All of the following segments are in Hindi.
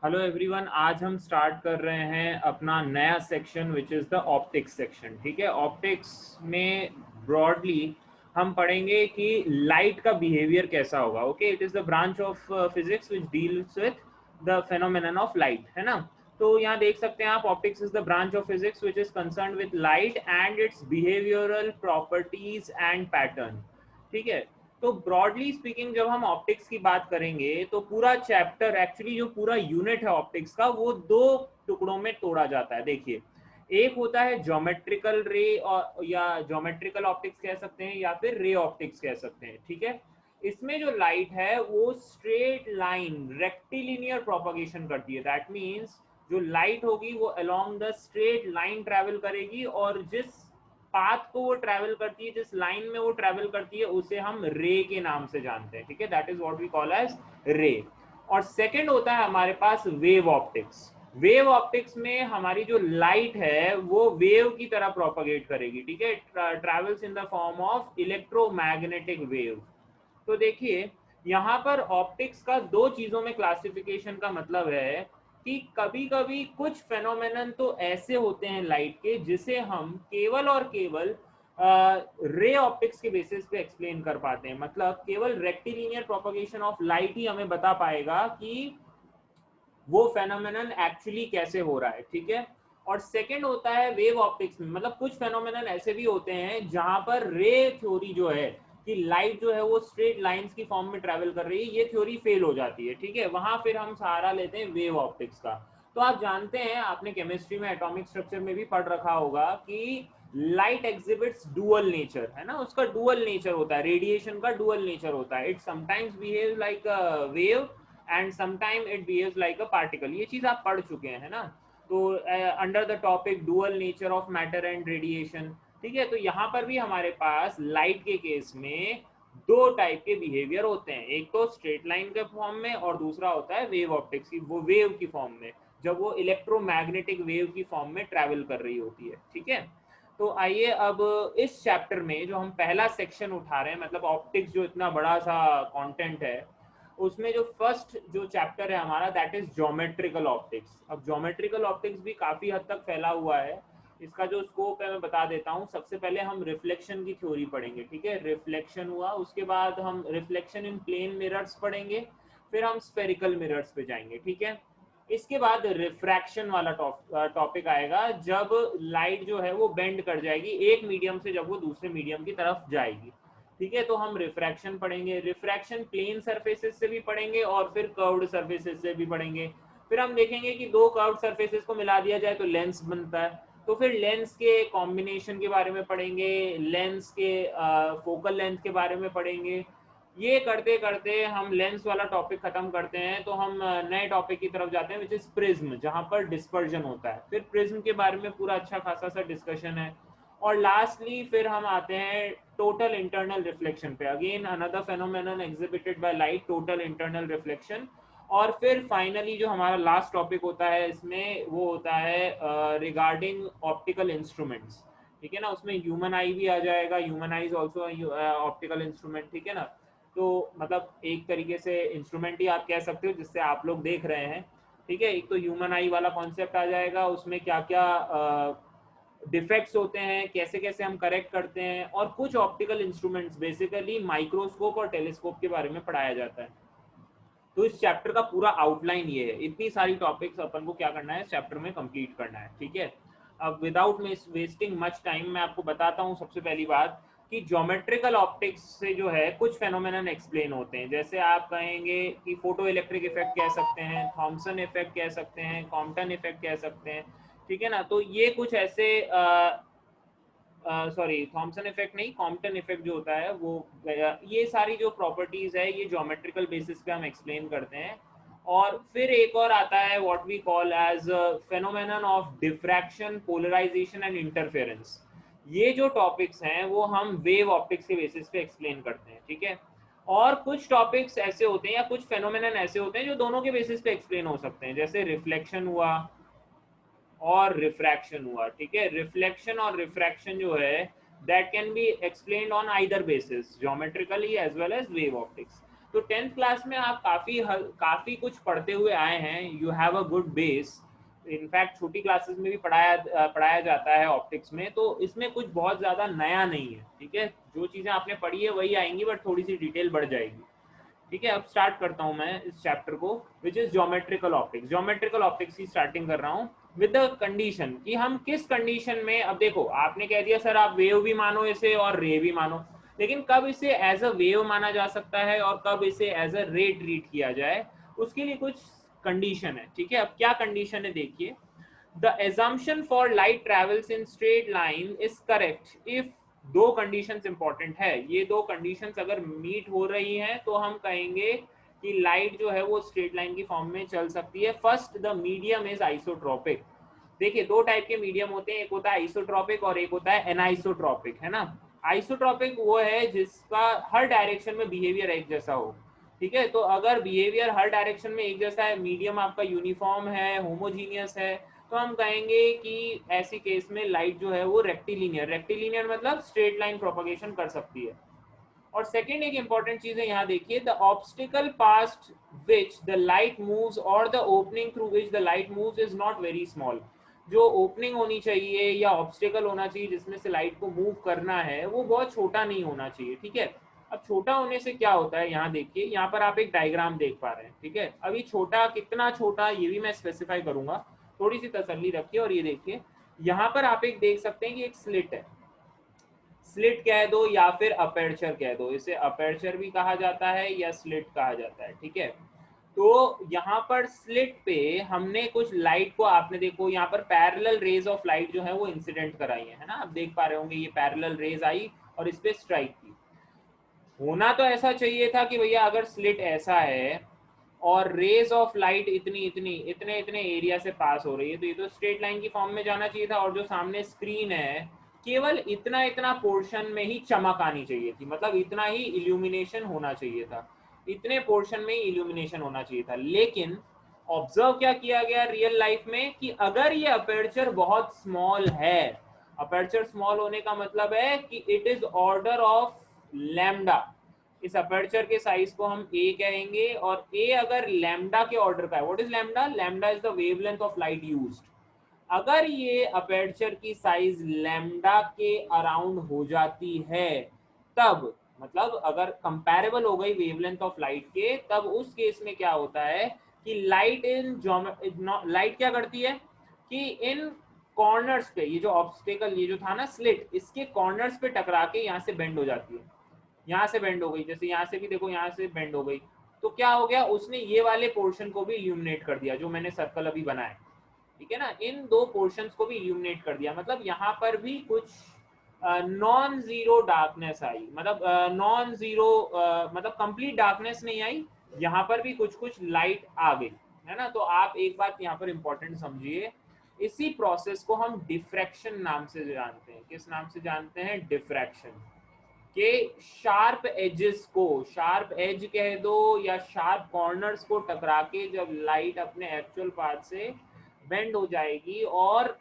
हेलो एवरीवन, आज हम स्टार्ट कर रहे हैं अपना नया section which is the optics section. ठीक है, ऑप्टिक्स में ब्रॉडली हम पढ़ेंगे कि लाइट का बिहेवियर कैसा होगा। Okay, it is the branch of physics which deals with the phenomenon of light, है ना। तो यहाँ देख सकते हैं आप, optics is the branch of physics which is concern with light and it's behavioural properties and pattern. ठीक है, तो ब्रॉडली स्पीकिंग जब हम ऑप्टिक्स की बात करेंगे तो पूरा चैप्टर, एक्चुअली जो पूरा यूनिट है ऑप्टिक्स का, वो दो टुकड़ों में तोड़ा जाता है। देखिए, एक होता है ज्योमेट्रिकल रे, और या ज्योमेट्रिकल ऑप्टिक्स कह सकते हैं या फिर रे ऑप्टिक्स कह सकते हैं। ठीक है, इसमें जो लाइट है वो स्ट्रेट लाइन रेक्टिलिनियर प्रोपगेशन करती है। दैट मीन्स जो लाइट होगी वो along the straight line travel करेगी, और जिस पाथ को वो ट्रैवल करती है, जिस लाइन में वो ट्रैवल करती है, उसे हम रे के नाम से जानते हैं। ठीक है, that is what we call as ray. और सेकंड होता है हमारे पास वेव ऑप्टिक्स। वेव ऑप्टिक्स में हमारी जो लाइट है वो वेव की तरह प्रोपगेट करेगी। ठीक है, travels in the form of electromagnetic wave. तो देखिए, यहाँ पर ऑप्टिक्स का दो चीजों में क्लासिफिकेशन का मतलब है कि कभी कभी कुछ फेनोमेनन तो ऐसे होते हैं लाइट के जिसे हम केवल और केवल रे ऑप्टिक्स के बेसिस पे एक्सप्लेन कर पाते हैं। मतलब केवल रेक्टिलिनियर प्रोपगेशन ऑफ लाइट ही हमें बता पाएगा कि वो फेनोमेनन एक्चुअली कैसे हो रहा है। ठीक है, और सेकंड होता है वेव ऑप्टिक्स में, मतलब कुछ फेनोमेनन ऐसे भी होते हैं जहां पर रे थ्योरी जो है कि लाइट जो है वो स्ट्रेट लाइंस की फॉर्म में ट्रैवल कर रही है, ये थ्योरी फेल हो जाती है। ठीक है, वहां फिर हम सहारा लेते हैं वेव ऑप्टिक्स का। तो आप जानते हैं, आपने केमिस्ट्री में एटॉमिक स्ट्रक्चर में भी पढ़ रखा होगा कि लाइट एग्जिबिट्स डुअल नेचर, है ना। उसका डुअल नेचर होता है, रेडिएशन का डुअल नेचर होता है। It sometimes behave like a wave and sometime it behaves like a particle. ये चीज आप पढ़ चुके हैं, है ना। तो under the topic dual nature of matter and radiation. ठीक है, तो यहाँ पर भी हमारे पास लाइट के केस में दो टाइप के बिहेवियर होते हैं, एक तो स्ट्रेट लाइन के फॉर्म में और दूसरा होता है वेव ऑप्टिक्स की, वो वेव की फॉर्म में, जब वो इलेक्ट्रोमैग्नेटिक वेव की फॉर्म में ट्रैवल कर रही होती है। ठीक है, तो आइए अब इस चैप्टर में जो हम पहला सेक्शन उठा रहे हैं, मतलब ऑप्टिक्स जो इतना बड़ा सा कंटेंट है, उसमें जो फर्स्ट जो चैप्टर है हमारा, दैट इज ज्योमेट्रिकल ऑप्टिक्स। अब ज्योमेट्रिकल ऑप्टिक्स भी काफी हद तक फैला हुआ है। इसका जो स्कोप है मैं बता देता हूँ। सबसे पहले हम रिफ्लेक्शन की थ्योरी पढ़ेंगे। ठीक है, रिफ्लेक्शन हुआ, उसके बाद हम रिफ्लेक्शन इन प्लेन मिरर्स पढ़ेंगे, फिर हम स्फेरिकल मिरर्स पे जाएंगे। ठीक है, इसके बाद रिफ्रैक्शन वाला टॉपिक आएगा, जब लाइट जो है वो बेंड कर जाएगी एक मीडियम से, जब वो दूसरे मीडियम की तरफ जाएगी। ठीक है, तो हम रिफ्रैक्शन पढ़ेंगे, रिफ्रैक्शन प्लेन सरफेसेस से भी पढ़ेंगे और फिर कर्व्ड सरफेसेस से भी पढ़ेंगे। फिर हम देखेंगे कि दो कर्व्ड सरफेसेस को मिला दिया जाए तो लेंस बनता है, तो फिर लेंस के कॉम्बिनेशन के बारे में पढ़ेंगे, लेंस के फोकल लेंथ के बारे में पढ़ेंगे। ये करते करते हम लेंस वाला टॉपिक खत्म करते हैं, तो हम नए टॉपिक की तरफ जाते हैं विच इज प्रिज्म, जहां पर डिस्पर्जन होता है। फिर प्रिज्म के बारे में पूरा अच्छा खासा सा डिस्कशन है। और लास्टली फिर हम आते हैं टोटल इंटरनल रिफ्लेक्शन पे, again another phenomenon exhibited by light, total internal reflection. और फिर फाइनली जो हमारा लास्ट टॉपिक होता है इसमें, वो होता है रिगार्डिंग ऑप्टिकल इंस्ट्रूमेंट्स। ठीक है ना, उसमें ह्यूमन आई भी आ जाएगा, human I is also optical instrument. ठीक है ना, तो मतलब एक तरीके से इंस्ट्रूमेंट ही आप कह सकते हो जिससे आप लोग देख रहे हैं। ठीक है, एक तो ह्यूमन आई वाला कॉन्सेप्ट आ जाएगा, उसमें क्या क्या डिफेक्ट्स होते हैं, कैसे कैसे हम करेक्ट करते हैं, और कुछ ऑप्टिकल इंस्ट्रूमेंट्स, बेसिकली माइक्रोस्कोप और टेलीस्कोप के बारे में पढ़ाया जाता है। तो इस चैप्टर का पूरा आउटलाइन ये है, इतनी सारी टॉपिक्स अपन को क्या करना है इस चैप्टर में कंप्लीट करना है। ठीक है, अब विदाउट वेस्टिंग मच टाइम मैं आपको बताता हूँ सबसे पहली बात कि ज्योमेट्रिकल ऑप्टिक्स से जो है कुछ फेनोमेनन एक्सप्लेन होते हैं। जैसे आप कहेंगे कि फोटो इलेक्ट्रिक इफेक्ट कह सकते हैं, थॉमसन इफेक्ट कह सकते हैं, कॉम्पटन इफेक्ट कह सकते हैं। ठीक है ना, तो ये कुछ ऐसे सॉरी, थॉमसन इफेक्ट नहीं, कॉम्पटन इफेक्ट जो होता है वो, ये सारी जो प्रॉपर्टीज है ये ज्योमेट्रिकल बेसिस पे हम एक्सप्लेन करते हैं। और फिर एक और आता है what we call as phenomenon of diffraction, polarization and interference. ये जो टॉपिक्स हैं वो हम वेव ऑप्टिक्स के बेसिस पे एक्सप्लेन करते हैं। ठीक है, और कुछ टॉपिक्स ऐसे होते हैं या कुछ फेनोमेनन ऐसे होते हैं जो दोनों के बेसिस पे एक्सप्लेन हो सकते हैं, जैसे रिफ्लेक्शन हुआ और रिफ्रैक्शन हुआ। ठीक है, रिफ्लेक्शन और रिफ्रैक्शन जो है that can be explained on either basis, geometrically as well as wave optics. तो 10th क्लास में आप काफी कुछ पढ़ते हुए आए हैं, you have a good base. In fact छोटी क्लासेस में भी पढ़ाया जाता है ऑप्टिक्स में, तो इसमें कुछ बहुत ज़्यादा नया नहीं है, ठीक है। जो चीज़ें आपने पढ़ी है वही आएंगी, बट थोड़ी सी डिटेल बढ़ जाएगी, ठीक है। अब स्टार्ट करता हूँ मैं इस चैप्टर को, which is geometrical optics. Geometrical optics की स्टार्टिंग कर रहा हूँ विद द कंडीशन कि हम किस कंडीशन में, अब देखो आपने कह दिया सर आप वेव भी मानो इसे और रे भी मानो, लेकिन कब इसे एज अ वेव माना जा सकता है और कब इसे एज अ रे ट्रीट किया जाए, उसके लिए कुछ कंडीशन है, ठीक है। अब क्या कंडीशन है देखिए, the assumption for light travels in straight line is correct if, दो कंडीशंस इंपॉर्टेंट है, ये दो कंडीशंस अगर मीट हो रही हैं तो हम कहेंगे कि लाइट जो है वो स्ट्रेट लाइन की फॉर्म में चल सकती है। First, the medium is isotropic. देखिए दो टाइप के मीडियम होते हैं, एक होता है आइसोट्रोपिक और एक होता है एनाइसोट्रोपिक, है ना। आइसोट्रोपिक वो है जिसका हर डायरेक्शन में बिहेवियर एक जैसा हो, ठीक है। तो अगर बिहेवियर हर डायरेक्शन में एक जैसा है, मीडियम आपका यूनिफॉर्म है, होमोजीनियस है, तो हम कहेंगे कि ऐसी केस में लाइट जो है वो रेक्टिलिनियर मतलब स्ट्रेट लाइन प्रोपगेशन कर सकती है। और सेकेंड एक इंपॉर्टेंट चीज है, यहाँ देखिए, the obstacle past which the light moves और the opening through which the light moves is not very small. जो ओपनिंग होनी चाहिए या ऑब्स्टिकल होना चाहिए जिसमें से लाइट को मूव करना है, वो बहुत छोटा नहीं होना चाहिए, ठीक है। अब छोटा होने से क्या होता है, यहाँ देखिए, यहाँ पर आप एक डायग्राम देख पा रहे हैं, ठीक है। अभी छोटा कितना छोटा ये भी मैं स्पेसिफाई करूंगा, थोड़ी सी तसल्ली रखिए। और ये देखिए यहाँ पर आप एक देख सकते हैं कि एक स्लिट है, स्लिट कह दो या फिर अपर्चर कह दो, इसे अपर्चर भी कहा जाता है या स्लिट कहा जाता है, ठीक है। तो यहाँ पर स्लिट पे हमने कुछ लाइट को, आपने देखो यहाँ पर पैरेलल रेज ऑफ लाइट जो है वो इंसिडेंट कराई है ना, आप देख पा रहे होंगे ये पैरेलल रेज आई और इस पे स्ट्राइक की। होना तो ऐसा चाहिए था कि भैया अगर स्लिट ऐसा है और रेज ऑफ लाइट इतनी इतनी इतने इतने एरिया से पास हो रही है, तो ये तो स्ट्रेट लाइन की फॉर्म में जाना चाहिए था। और जो सामने स्क्रीन है, केवल इतना इतना पोर्शन में ही चमक आनी चाहिए थी, मतलब इतना ही इल्यूमिनेशन होना चाहिए था, इतने पोर्शन में ही इल्यूमिनेशन होना चाहिए था। लेकिन ऑब्जर्व क्या किया गया रियल लाइफ में कि अगर ये अपर्चर बहुत स्मॉल है, अपर्चर स्मॉल होने का मतलब है कि it is order of lambda, इस अपर्चर के साइज को हम ए कहेंगे, और ए अगर लैम्डा के ऑर्डर का है, what is lambda, lambda is the wavelength of light used. अगर ये अपर्चर की साइज लैम्डा के अराउंड हो जाती है, तब मतलब अगर कंपैरेबल हो गई वेवलेंथ ऑफ लाइट के, तब उस केस में क्या होता है कि लाइट क्या करती है कि इन कॉर्नर्स पे, ये जो ऑब्स्टेकल, ये जो था ना स्लिट, इसके कॉर्नर्स पे टकरा के यहाँ से बेंड हो जाती है, यहाँ से बेंड हो गई, जैसे यहाँ से भी देखो यहाँ से बेंड हो गई। तो क्या हो गया, उसने ये वाले पोर्शन को भी इल्यूमिनेट कर दिया, जो मैंने सर्कल अभी बनाया, ठीक है ना, इन दो पोर्शंस को भी इल्यूमिनेट कर दिया। मतलब यहाँ पर भी कुछ नॉन जीरो डार्कनेस आई, मतलब नॉन जीरो मतलब कंप्लीट डार्कनेस नहीं आई, यहाँ पर भी कुछ कुछ लाइट आ गई, है ना। तो आप एक बात यहाँ पर इंपॉर्टेंट समझिए, इसी प्रोसेस को हम डिफ्रैक्शन नाम से जानते हैं। किस नाम से जानते हैं, डिफ्रैक्शन। के शार्प एजेस को, शार्प एज कह दो या शार्प कॉर्नर्स को टकरा के जब लाइट अपने एक्चुअल पाथ से बेंड हो जाएगी और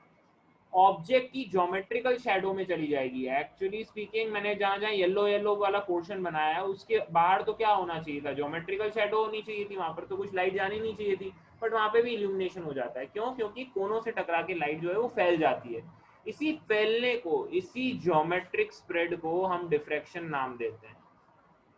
ऑब्जेक्ट की ज्योमेट्रिकल शैडो में चली जाएगी। एक्चुअली स्पीकिंग, मैंने जहां जहां येलो येलो वाला पोर्शन बनाया है उसके बाहर तो क्या होना चाहिए था, ज्योमेट्रिकल शैडो होनी चाहिए थी, वहां पर तो कुछ लाइट जानी नहीं चाहिए थी, बट वहां पे भी इल्यूमिनेशन हो जाता है। क्यों, क्योंकि कोनों से टकरा के लाइट जो है वो फैल जाती है। इसी फैलने को, इसी ज्योमेट्रिक स्प्रेड को हम डिफ्रैक्शन नाम देते हैं,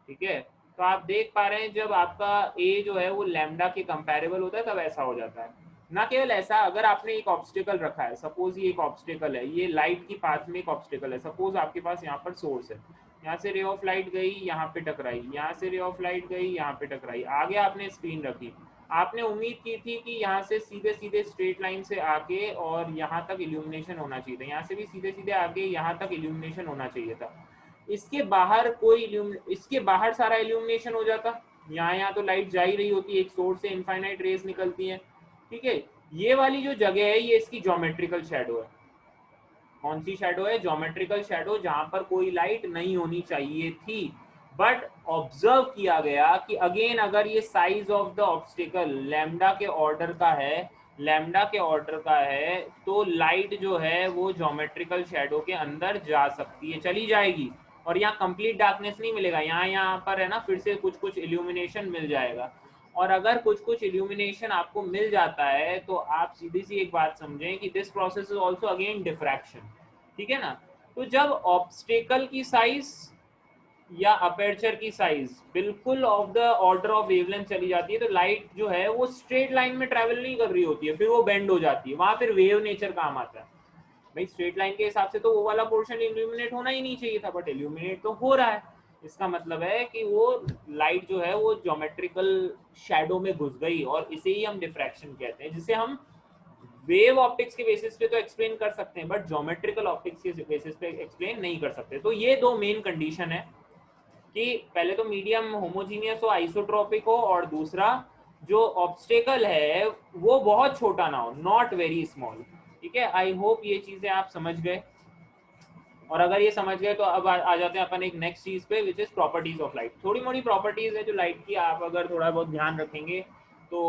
ठीक है। तो आप देख पा रहे हैं जब आपका ए जो है वो लैम्डा के कंपैरेबल होता है तब ऐसा हो जाता है। ना केवल ऐसा, अगर आपने एक ऑब्स्टिकल रखा है, सपोज ये एक ऑब्स्टिकल है, ये लाइट की पाथ में एक ऑब्स्टिकल है, सपोज आपके पास यहाँ पर सोर्स है, यहाँ से रे ऑफ लाइट गई, यहाँ पे टकराई, यहाँ से रे ऑफ लाइट गई, यहाँ पे टकराई, आगे आपने स्क्रीन रखी, आपने उम्मीद की थी कि यहाँ से सीधे सीधे स्ट्रेट लाइन से आके और यहाँ तक इल्यूमिनेशन होना चाहिए था, यहाँ से भी सीधे सीधे आके यहाँ तक इल्यूमिनेशन होना चाहिए था। इसके बाहर इसके बाहर सारा इल्यूमिनेशन हो जाता, यहाँ तो लाइट जा ही रही होती है, एक सोर्स से इनफाइनाइट रेज निकलती है, ठीक है। ये वाली जो जगह है ये इसकी ज्योमेट्रिकल शैडो है। कौन सी शैडो है, ज्योमेट्रिकल शैडो, जहां पर कोई लाइट नहीं होनी चाहिए थी। बट ऑब्जर्व किया गया कि अगेन अगर ये size of the obstacle lambda के ऑर्डर का है, लैम्डा के ऑर्डर का है, तो लाइट जो है वो ज्योमेट्रिकल शैडो के अंदर जा सकती है, चली जाएगी। और यहाँ कंप्लीट डार्कनेस नहीं मिलेगा, यहाँ पर है ना फिर से कुछ कुछ इल्यूमिनेशन मिल जाएगा। और अगर कुछ कुछ इल्यूमिनेशन आपको मिल जाता है तो आप सीधी सी एक बात समझें कि this process is also again diffraction, ठीक है ना। तो जब ऑब्स्टेकल की साइज या अपर्चर की साइज बिल्कुल of the order of wavelength चली जाती है तो लाइट जो है वो स्ट्रेट लाइन में ट्रेवल नहीं कर रही होती है, फिर वो बेंड हो जाती है, वहां फिर वेव नेचर काम आता है। भाई स्ट्रेट लाइन के हिसाब से तो वो वाला पोर्शन इल्यूमिनेट होना ही नहीं चाहिए था, बट इल्यूमिनेट तो हो रहा है। इसका मतलब है कि वो लाइट जो है वो ज्योमेट्रिकल शैडो में घुस गई, और इसे ही हम डिफ्रैक्शन कहते हैं, जिसे हम वेव ऑप्टिक्स के बेसिस पे तो एक्सप्लेन कर सकते हैं बट ज्योमेट्रिकल ऑप्टिक्स के बेसिस पे एक्सप्लेन नहीं कर सकते। तो ये दो मेन कंडीशन है कि पहले तो मीडियम होमोजीनियस हो, आइसोट्रोपिक हो, और दूसरा जो ऑब्स्टेकल है वो बहुत छोटा ना हो, नॉट वेरी स्मॉल। ठीक है, आई होप ये चीजें आप समझ गए। और अगर ये समझ गए तो अब आ जाते हैं अपन एक नेक्स्ट चीज पे, which is properties of light. थोड़ी मोड़ी प्रॉपर्टीज है जो लाइट की, आप अगर थोड़ा बहुत ध्यान रखेंगे तो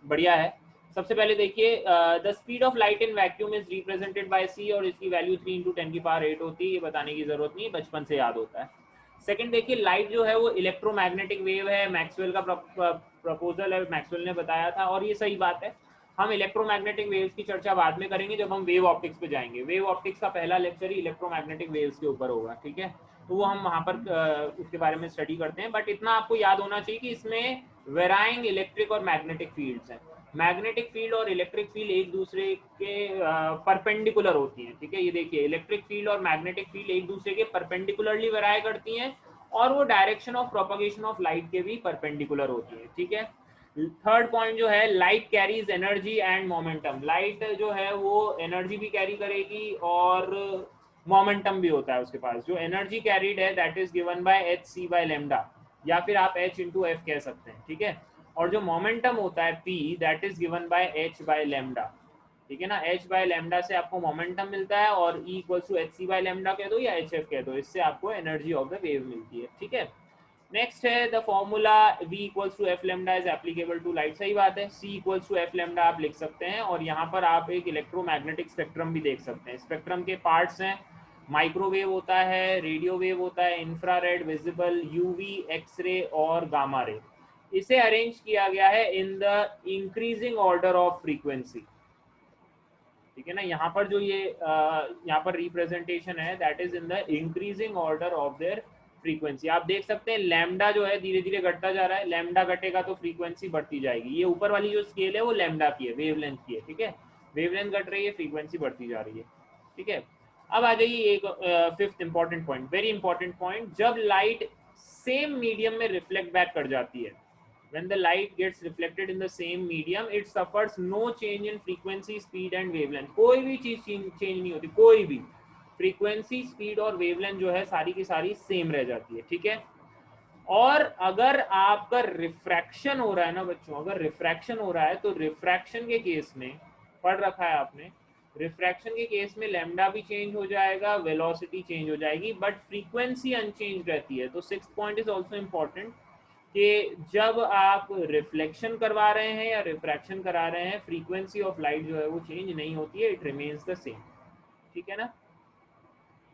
बढ़िया है। सबसे पहले देखिए, the speed of light in vacuum is represented by C, और इसकी वैल्यू 3 × 10⁸ होती है, ये बताने की जरूरत नहीं, बचपन से याद होता है। सेकंड देखिए, लाइट जो है वो इलेक्ट्रोमैग्नेटिक वेव है, मैक्सवेल का प्रपोजल है, मैक्सवेल ने बताया था, और ये सही बात है। हम इलेक्ट्रोमैग्नेटिक वेव्स की चर्चा बाद में करेंगे जब हम वेव ऑप्टिक्स पे जाएंगे। वेव ऑप्टिक्स का पहला लेक्चर ही इलेक्ट्रोमैग्नेटिक वेव्स के ऊपर होगा, ठीक है। तो वो हम वहाँ पर उसके बारे में स्टडी करते हैं, बट इतना आपको याद होना चाहिए कि इसमें वेराइंग इलेक्ट्रिक और मैग्नेटिक फील्ड्स हैं। मैग्नेटिक फील्ड और इलेक्ट्रिक फील्ड एक दूसरे के परपेंडिकुलर होती हैं, ठीक है। ये देखिए, इलेक्ट्रिक फील्ड और मैग्नेटिक फील्ड एक दूसरे के परपेंडिकुलरली वेराई करती हैं, और वो direction of propagation of light के भी परपेंडिकुलर होती है, ठीक है। थर्ड पॉइंट जो है, light carries energy and momentum. Light जो है वो एनर्जी भी कैरी करेगी और मोमेंटम भी होता है उसके पास। जो एनर्जी कैरीड है that is given by H C by lambda, या फिर आप एच इंटू एफ कह सकते हैं, ठीक है। और जो मोमेंटम होता है P, that is given by H by lambda, ठीक है ना। एच बाय लेमडा से आपको मोमेंटम मिलता है, और E equals to H C by lambda कह दो या एच एफ कह दो, इससे आपको एनर्जी ऑफ द वेव मिलती है, ठीक है। नेक्स्ट है the formula V equals to F lambda is applicable to light. सही बात है, C equals to F lambda आप लिख सकते हैं, और यहाँ पर आप एक इलेक्ट्रोमैग्नेटिक स्पेक्ट्रम भी देख सकते हैं। स्पेक्ट्रम के पार्ट्स हैं, माइक्रोवेव होता है, रेडियो वेव होता है, इंफ्रारेड, विजिबल, यूवी, एक्सरे और गामा रे। इसे अरेंज किया गया है in the increasing order of frequency, ठीक है ना। यहाँ पर जो ये यहाँ पर रिप्रेजेंटेशन है that is in the increasing order of their frequency. आप देख सकते हैं लैम्डा जो है धीरे धीरे घटता जा रहा है, लैम्डा घटेगा तो फ्रीक्वेंसी बढ़ती जाएगी। ये ऊपर वाली जो स्केल है वो लैम्डा की है, वेवलेंथ की है, ठीक है। वेवलेंथ घट रही है, फ्रीक्वेंसी बढ़ती जा रही है, ठीक है। अब आ जाइए एक fifth important point, very important point. जब लाइट सेम मीडियम में रिफ्लेक्ट बैक कर जाती है, when the light gets reflected in the same medium, it suffers no change in frequency, speed and wavelength। कोई भी चीज चेंज नहीं होती, कोई भी फ्रीक्वेंसी, स्पीड और वेवलेंथ जो है सारी की सारी सेम रह जाती है, ठीक है। और अगर आपका रिफ्रैक्शन हो रहा है ना बच्चों, अगर रिफ्रैक्शन हो रहा है तो रिफ्रैक्शन के केस में, पढ़ रखा है आपने, रिफ्रैक्शन के केस में लैम्डा भी चेंज हो जाएगा, वेलोसिटी चेंज हो जाएगी, बट फ्रीक्वेंसी अनचेंज रहती है। तो sixth point is also important कि जब आप रिफ्लेक्शन करवा रहे हैं या रिफ्रैक्शन करा रहे हैं, फ्रीक्वेंसी ऑफ लाइट जो है वो चेंज नहीं होती है, इट रिमेन्स द सेम, ठीक है ना।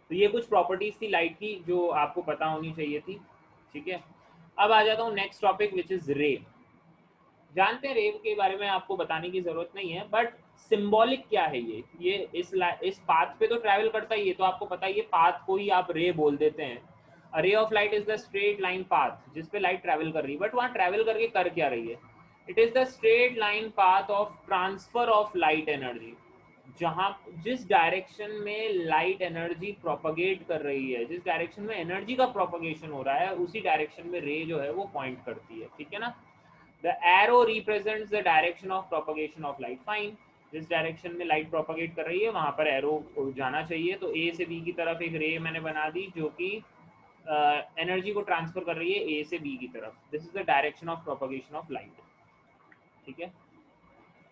तो ये कुछ प्रॉपर्टीज थी लाइट की जो आपको पता होनी चाहिए थी, ठीक है। अब आ जाता हूँ नेक्स्ट टॉपिक विच इज रे। जानते हैं रेव के बारे में आपको बताने की जरूरत नहीं है, बट सिंबॉलिक क्या है ये इस पाथ पे तो ट्रैवल करता ही है, तो आपको पता है ये पाथ को ही आप रे बोल देते हैं। A ray of light is the straight line path जिस पे लाइट ट्रैवल कर रही है, बट वहां ट्रैवल करके कर क्या रही है? It is the straight line path of transfer of light energy. जहां जिस डायरेक्शन में लाइट एनर्जी प्रोपगेट कर रही है, जिस डायरेक्शन में एनर्जी का प्रोपगेशन हो रहा है, उसी डायरेक्शन में रे जो है वो पॉइंट करती है, ठीक है ना। The arrow represents the direction of propagation of light. Fine. जिस डायरेक्शन में लाइट प्रोपगेट कर रही है वहां पर एरो जाना चाहिए। तो ए से बी की तरफ एक रे मैंने बना दी जो कि एनर्जी को ट्रांसफर कर रही है ए से बी की तरफ। This is the direction of propagation of light, ठीक है।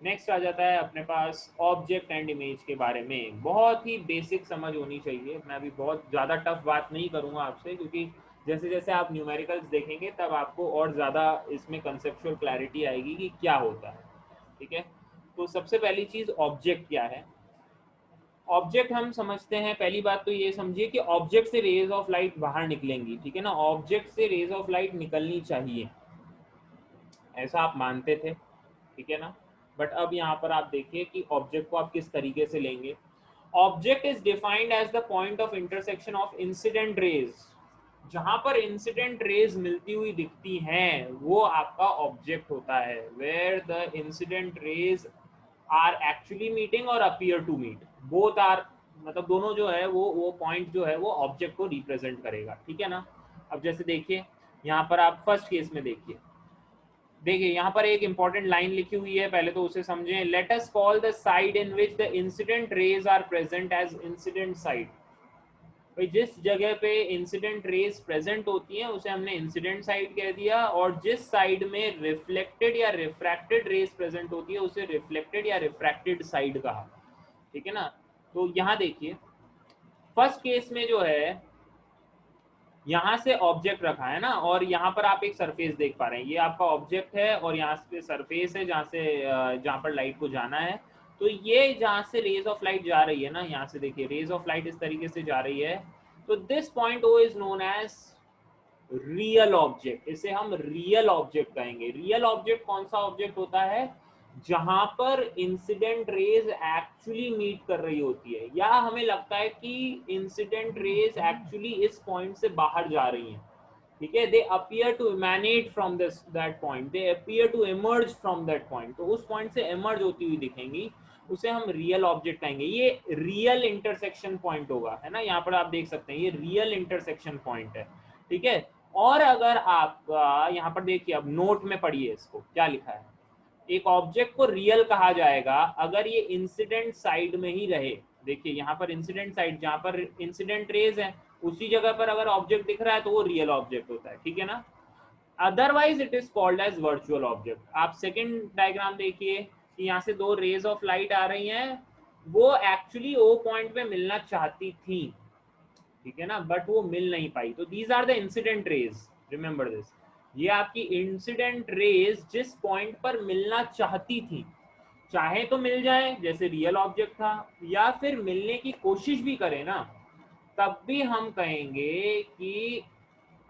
नेक्स्ट आ जाता है अपने पास ऑब्जेक्ट एंड इमेज के बारे में। बहुत ही बेसिक समझ होनी चाहिए, मैं अभी बहुत ज़्यादा टफ बात नहीं करूँगा आपसे, क्योंकि जैसे जैसे आप न्यूमेरिकल्स देखेंगे तब आपको और ज़्यादा इसमें कंसेप्चुअल क्लैरिटी आएगी कि क्या होता है, ठीक है। तो सबसे पहली चीज़ ऑब्जेक्ट क्या है। ऑब्जेक्ट हम समझते हैं, पहली बात तो ये समझिए कि ऑब्जेक्ट से रेज ऑफ लाइट बाहर निकलेंगी, ठीक है ना, ऑब्जेक्ट से रेज ऑफ लाइट निकलनी चाहिए, ऐसा आप मानते थे, ठीक है ना। बट अब यहाँ पर आप देखिए कि ऑब्जेक्ट को आप किस तरीके से लेंगे। Object is defined as the point of intersection of incident rays, जहां पर इंसिडेंट रेज मिलती हुई दिखती हैं वो आपका ऑब्जेक्ट होता है, where the incident rays are actually meeting और appear to meet, both are, मतलब दोनों जो है वो पॉइंट जो है वो ऑब्जेक्ट को रिप्रेजेंट करेगा, ठीक है ना। अब जैसे देखिए यहाँ पर आप फर्स्ट केस में देखिए, देखिए यहाँ पर एक इंपॉर्टेंट लाइन लिखी हुई है, पहले तो उसे समझें। Let us call the side in which the incident rays are present as incident side. भाई जिस जगह पे इंसिडेंट रेज प्रेजेंट होती हैं उसे हमने इंसिडेंट साइड कह दिया, और जिस साइड में रिफ्लेक्टेड या रिफ्रैक्टेड रेज प्रेजेंट होती है उसे रिफ्लेक्टेड या रिफ्रैक्टेड साइड कहा, ठीक है ना। तो यहाँ देखिए फर्स्ट केस में जो है यहाँ से ऑब्जेक्ट रखा है ना, और यहाँ पर आप एक सरफेस देख पा रहे हैं, ये आपका ऑब्जेक्ट है और यहाँ पे सरफेस है जहाँ पर लाइट को जाना है। तो ये जहाँ से रेज ऑफ लाइट जा रही है ना, यहाँ से देखिए रेज ऑफ लाइट इस तरीके से जा रही है, तो this point O is known as real object, इसे हम रियल ऑब्जेक्ट कहेंगे। रियल ऑब्जेक्ट कौन सा ऑब्जेक्ट होता है, जहां पर इंसिडेंट रेज एक्चुअली मीट कर रही होती है, या हमें लगता है कि इंसिडेंट रेज एक्चुअली इस पॉइंट से बाहर जा रही हैं, ठीक है। They appear to emanate from this that point, they appear to emerge from that point, तो उस पॉइंट से इमर्ज होती हुई दिखेंगी, उसे हम रियल ऑब्जेक्ट कहेंगे। ये रियल इंटरसेक्शन पॉइंट होगा, है ना, यहाँ पर आप देख सकते हैं ये रियल इंटरसेक्शन पॉइंट है, ठीक है। और अगर आप यहाँ पर देखिए, अब नोट में पढ़िए इसको क्या लिखा है, एक ऑब्जेक्ट को रियल कहा जाएगा अगर ये इंसिडेंट साइड में ही रहे। देखिए यहाँ पर इंसिडेंट साइड, जहाँ पर इंसिडेंट रेज है उसी जगह पर अगर ऑब्जेक्ट दिख रहा है तो वो रियल ऑब्जेक्ट होता है, ठीक है ना। Otherwise it is called as virtual object. आप सेकंड डायग्राम देखिए कि यहाँ से दो रेज ऑफ लाइट आ रही हैं, वो एक्चुअली ओ पॉइंट पे मिलना चाहती थी, ठीक है ना, बट वो मिल नहीं पाई, तो these are the incident rays, remember this. ये आपकी इंसिडेंट रेज जिस पॉइंट पर मिलना चाहती थी, चाहे तो मिल जाए जैसे रियल ऑब्जेक्ट था, या फिर मिलने की कोशिश भी करे ना, तब भी हम कहेंगे कि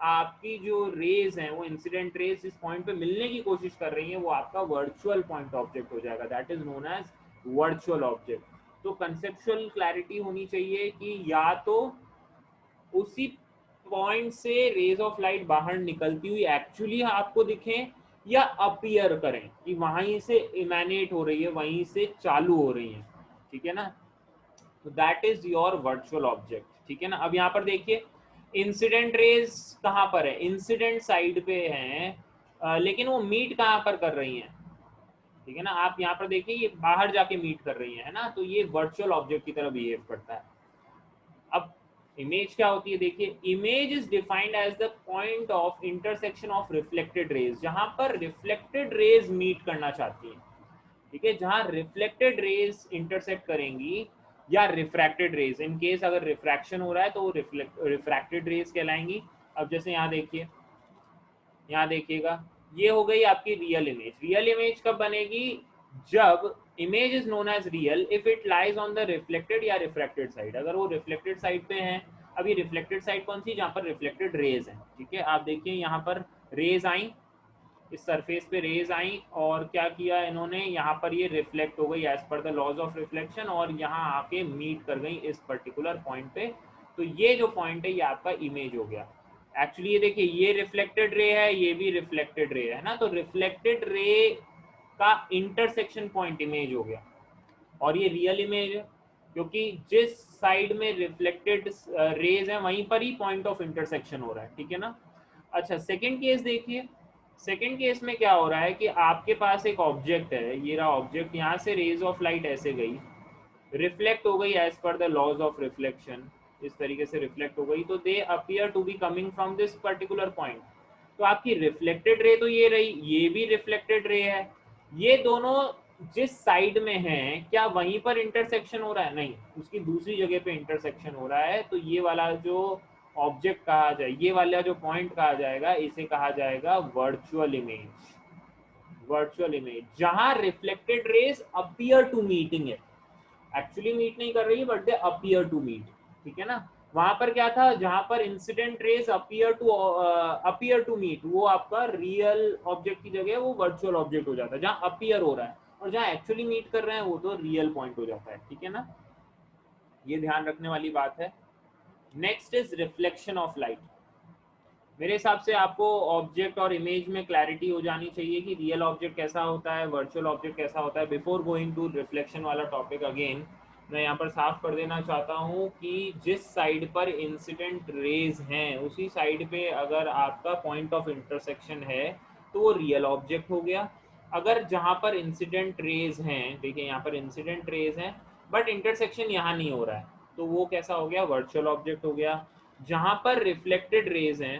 आपकी जो रेज हैं वो इंसिडेंट रेज जिस पॉइंट पे मिलने की कोशिश कर रही है वो आपका वर्चुअल पॉइंट ऑब्जेक्ट हो जाएगा, that is known as virtual object. तो कंसेप्चुअल क्लैरिटी होनी चाहिए कि या तो उसी पॉइंट से रेज ऑफ लाइट बाहर निकलती हुई एक्चुअली आपको दिखें, या अपीयर करें कि वहीं से इमेनेट हो रही है, वहीं से चालू हो रही है, ठीक है ना। तो that is your virtual object, ठीक है ना। अब यहाँ पर देखिए इंसिडेंट रेज कहाँ पर है, इंसिडेंट साइड पे हैं, लेकिन वो मीट कहाँ पर कर रही हैं, ठीक है ना। आप यहाँ पर देखिए ये बाहर जाके मीट कर रही है ना, तो ये वर्चुअल ऑब्जेक्ट की तरह बिहेव करता है। अब इमेज क्या होती है, देखिए image is defined as the point of intersection of reflected rays, जहां पर रिफ्लेक्टेड रेज मीट करना चाहती है, ठीक है, जहां रिफ्लेक्टेड रेज इंटरसेक्ट करेंगी या रिफ्रैक्टेड रेज, इन केस अगर रिफ्रैक्शन हो रहा है तो वो रिफ्रैक्टेड रेज कहलाएंगी। अब जैसे यहाँ देखिए, यहाँ देखिएगा ये हो गई आपकी रियल इमेज। रियल इमेज कब बनेगी, जब image is known as real if it lies on the reflected या रिफ्रैक्टेड साइड, अगर वो रिफ्लेक्टेड साइड पे है। अभी रिफ्लेक्टेड साइड कौन सी, जहाँ पर रिफ्लेक्टेड रेज है, ठीक है। आप देखिए यहाँ पर रेज आई, इस सरफेस पे रेज आई, और क्या किया इन्होंने, यहाँ पर ये रिफ्लेक्ट हो गई as per the laws of reflection, और यहाँ आके मीट कर गई इस पर्टिकुलर पॉइंट पे। तो ये जो पॉइंट है ये आपका इमेज हो गया। एक्चुअली ये देखिए ये रिफ्लेक्टेड रे है, ये भी रिफ्लेक्टेड रे है ना, तो रिफ्लेक्टेड रे का इंटरसेक्शन पॉइंट इमेज हो गया, और ये रियल इमेज है क्योंकि जिस साइड में रिफ्लेक्टेड रेज है वहीं पर ही पॉइंट ऑफ इंटरसेक्शन हो रहा है, ठीक है ना। अच्छा सेकंड केस देखिए, सेकंड केस में क्या हो रहा है कि आपके पास एक ऑब्जेक्ट है, ये रहा ऑब्जेक्ट, यहाँ से रेज ऑफ लाइट ऐसे गई, रिफ्लेक्ट हो गई as per the laws of reflection, इस तरीके से रिफ्लेक्ट हो गई, तो they appear to be coming from this particular point. तो आपकी रिफ्लेक्टेड रे तो ये रही, ये भी रिफ्लेक्टेड रे है, ये दोनों जिस साइड में हैं क्या वहीं पर इंटरसेक्शन हो रहा है, नहीं, उसकी दूसरी जगह पे इंटरसेक्शन हो रहा है। तो ये वाला जो ऑब्जेक्ट कहा जाए, ये वाला जो पॉइंट कहा जाएगा, इसे कहा जाएगा वर्चुअल इमेज। वर्चुअल इमेज जहां reflected rays appear to meeting है, एक्चुअली मीट नहीं कर रही है but they appear to meet, ठीक है ना। वहां पर क्या था, जहां पर incident rays appear to meet, वो आपका रियल ऑब्जेक्ट की जगह वो वर्चुअल ऑब्जेक्ट हो जाता है जहां अपीयर हो रहा है, और जहां एक्चुअली मीट कर रहे हैं वो तो रियल पॉइंट हो जाता है, ठीक है ना। ये ध्यान रखने वाली बात है। Next is reflection of light. मेरे हिसाब से आपको ऑब्जेक्ट और इमेज में क्लैरिटी हो जानी चाहिए कि रियल ऑब्जेक्ट कैसा होता है, वर्चुअल ऑब्जेक्ट कैसा होता है। बिफोर गोइंग टू रिफ्लेक्शन वाला टॉपिक अगेन, मैं यहाँ पर साफ कर देना चाहता हूँ कि जिस साइड पर इंसिडेंट रेज हैं उसी साइड पे अगर आपका पॉइंट ऑफ इंटरसेक्शन है तो वो रियल ऑब्जेक्ट हो गया। अगर जहाँ पर इंसिडेंट रेज हैं, देखिए यहाँ पर इंसिडेंट रेज हैं बट इंटरसेक्शन यहाँ नहीं हो रहा है, तो वो कैसा हो गया, वर्चुअल ऑब्जेक्ट हो गया। जहाँ पर रिफ्लेक्टेड रेज हैं,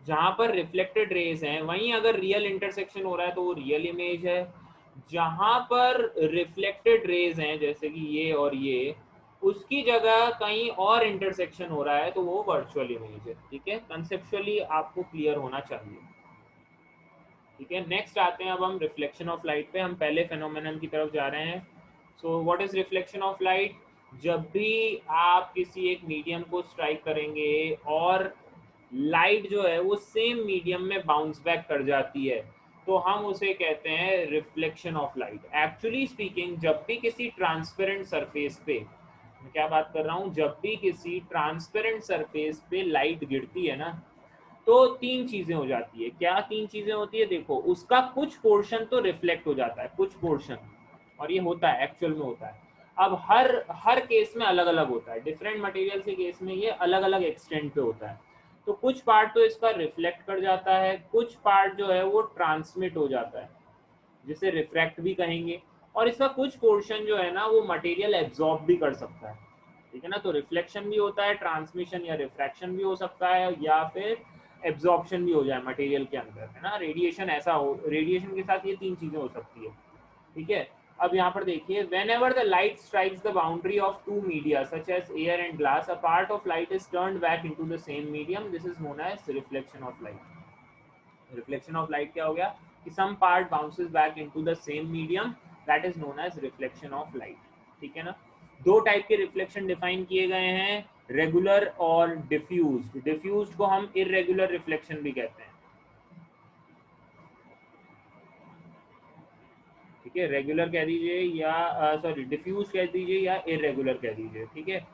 जहां पर रिफ्लेक्टेड रेज हैं वहीं अगर रियल इंटरसेक्शन हो रहा है तो वो रियल इमेज है। जहां पर रिफ्लेक्टेड रेज हैं जैसे कि ये और ये, उसकी जगह कहीं और इंटरसेक्शन हो रहा है तो वो वर्चुअल इमेज है, ठीक है। कंसेप्चुअली आपको क्लियर होना चाहिए, ठीक है। नेक्स्ट आते हैं अब हम रिफ्लेक्शन ऑफ लाइट पे। हम पहले फेनोमेनन की तरफ जा रहे हैं। So what is reflection of light? जब भी आप किसी एक मीडियम को स्ट्राइक करेंगे और लाइट जो है वो सेम मीडियम में बाउंस बैक कर जाती है तो हम उसे कहते हैं reflection of light. Actually speaking, जब भी किसी ट्रांसपेरेंट सरफेस पे, मैं क्या बात कर रहा हूँ, जब भी किसी ट्रांसपेरेंट सरफेस पे लाइट गिरती है ना तो तीन चीजें हो जाती है। क्या तीन चीजें होती है? देखो, उसका कुछ पोर्शन तो रिफ्लेक्ट हो जाता है, कुछ पोर्शन, और ये होता है, एक्चुअल में होता है। अब हर हर केस में अलग अलग होता है, डिफरेंट मटेरियल के केस में ये अलग अलग एक्सटेंट पे होता है। तो कुछ पार्ट तो इसका रिफ्लेक्ट कर जाता है, कुछ पार्ट जो है वो ट्रांसमिट हो जाता है जिसे रिफ्रैक्ट भी कहेंगे, और इसका कुछ पोर्शन जो है ना वो मटेरियल एब्जॉर्ब भी कर सकता है, ठीक है ना। तो रिफ्लेक्शन भी होता है, ट्रांसमिशन या रिफ्रैक्शन भी हो सकता है, या फिर एब्जॉर्प्शन भी हो जाए मटेरियल के अंदर, है ना। रेडिएशन ऐसा हो, रेडिएशन के साथ ये तीन चीजें हो सकती है, ठीक है। अब यहाँ पर देखिए, whenever the light strikes the boundary of two media such as air and glass, a part of light is turned back into the same medium, this is known as reflection of light. Reflection of light क्या हो गया कि some part bounces back into the same medium, that is known as reflection of light, ठीक है ना। दो टाइप के रिफ्लेक्शन डिफाइन किए गए हैं, रेगुलर और डिफ्यूज्ड। डिफ्यूज्ड को हम इररेगुलर रिफ्लेक्शन भी कहते हैं, ठीक है। रेगुलर कह दीजिए या सॉरी डिफ्यूज कह दीजिए या इररेगुलर कह दीजिए, ठीक है।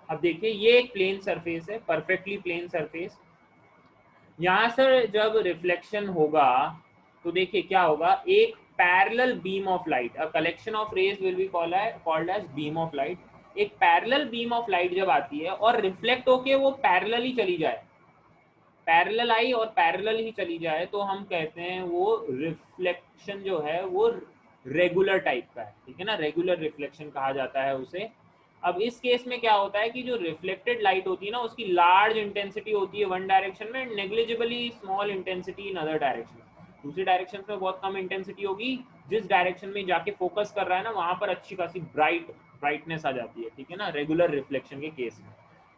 अब देखिए, ये एक प्लेन सरफेस है, परफेक्टली प्लेन सरफेस। यहाँ से जब रिफ्लेक्शन होगा तो देखिए क्या होगा, एक parallel beam of light, a collection of rays will be called as beam of light. एक पैरेलल बीम ऑफ लाइट जब आती है और रिफ्लेक्ट होके वो पैरेलल ही चली जाए, पैरेलल आई और पैरेलल ही चली जाए, तो हम कहते हैं वो रिफ्लेक्शन जो है वो रेगुलर टाइप का है, ठीक है ना। रेगुलर रिफ्लेक्शन कहा जाता है उसे। अब इस केस में क्या होता है कि जो रिफ्लेक्टेड लाइट होती है ना उसकी लार्ज इंटेंसिटी होती है वन डायरेक्शन में, negligibly small intensity in other direction. दूसरी डायरेक्शन में बहुत कम इंटेंसिटी होगी, जिस डायरेक्शन में जाके फोकस कर रहा है ना वहां पर अच्छी खासी ब्राइटनेस आ जाती है, ठीक है ना, रेगुलर रिफ्लेक्शन के केस में।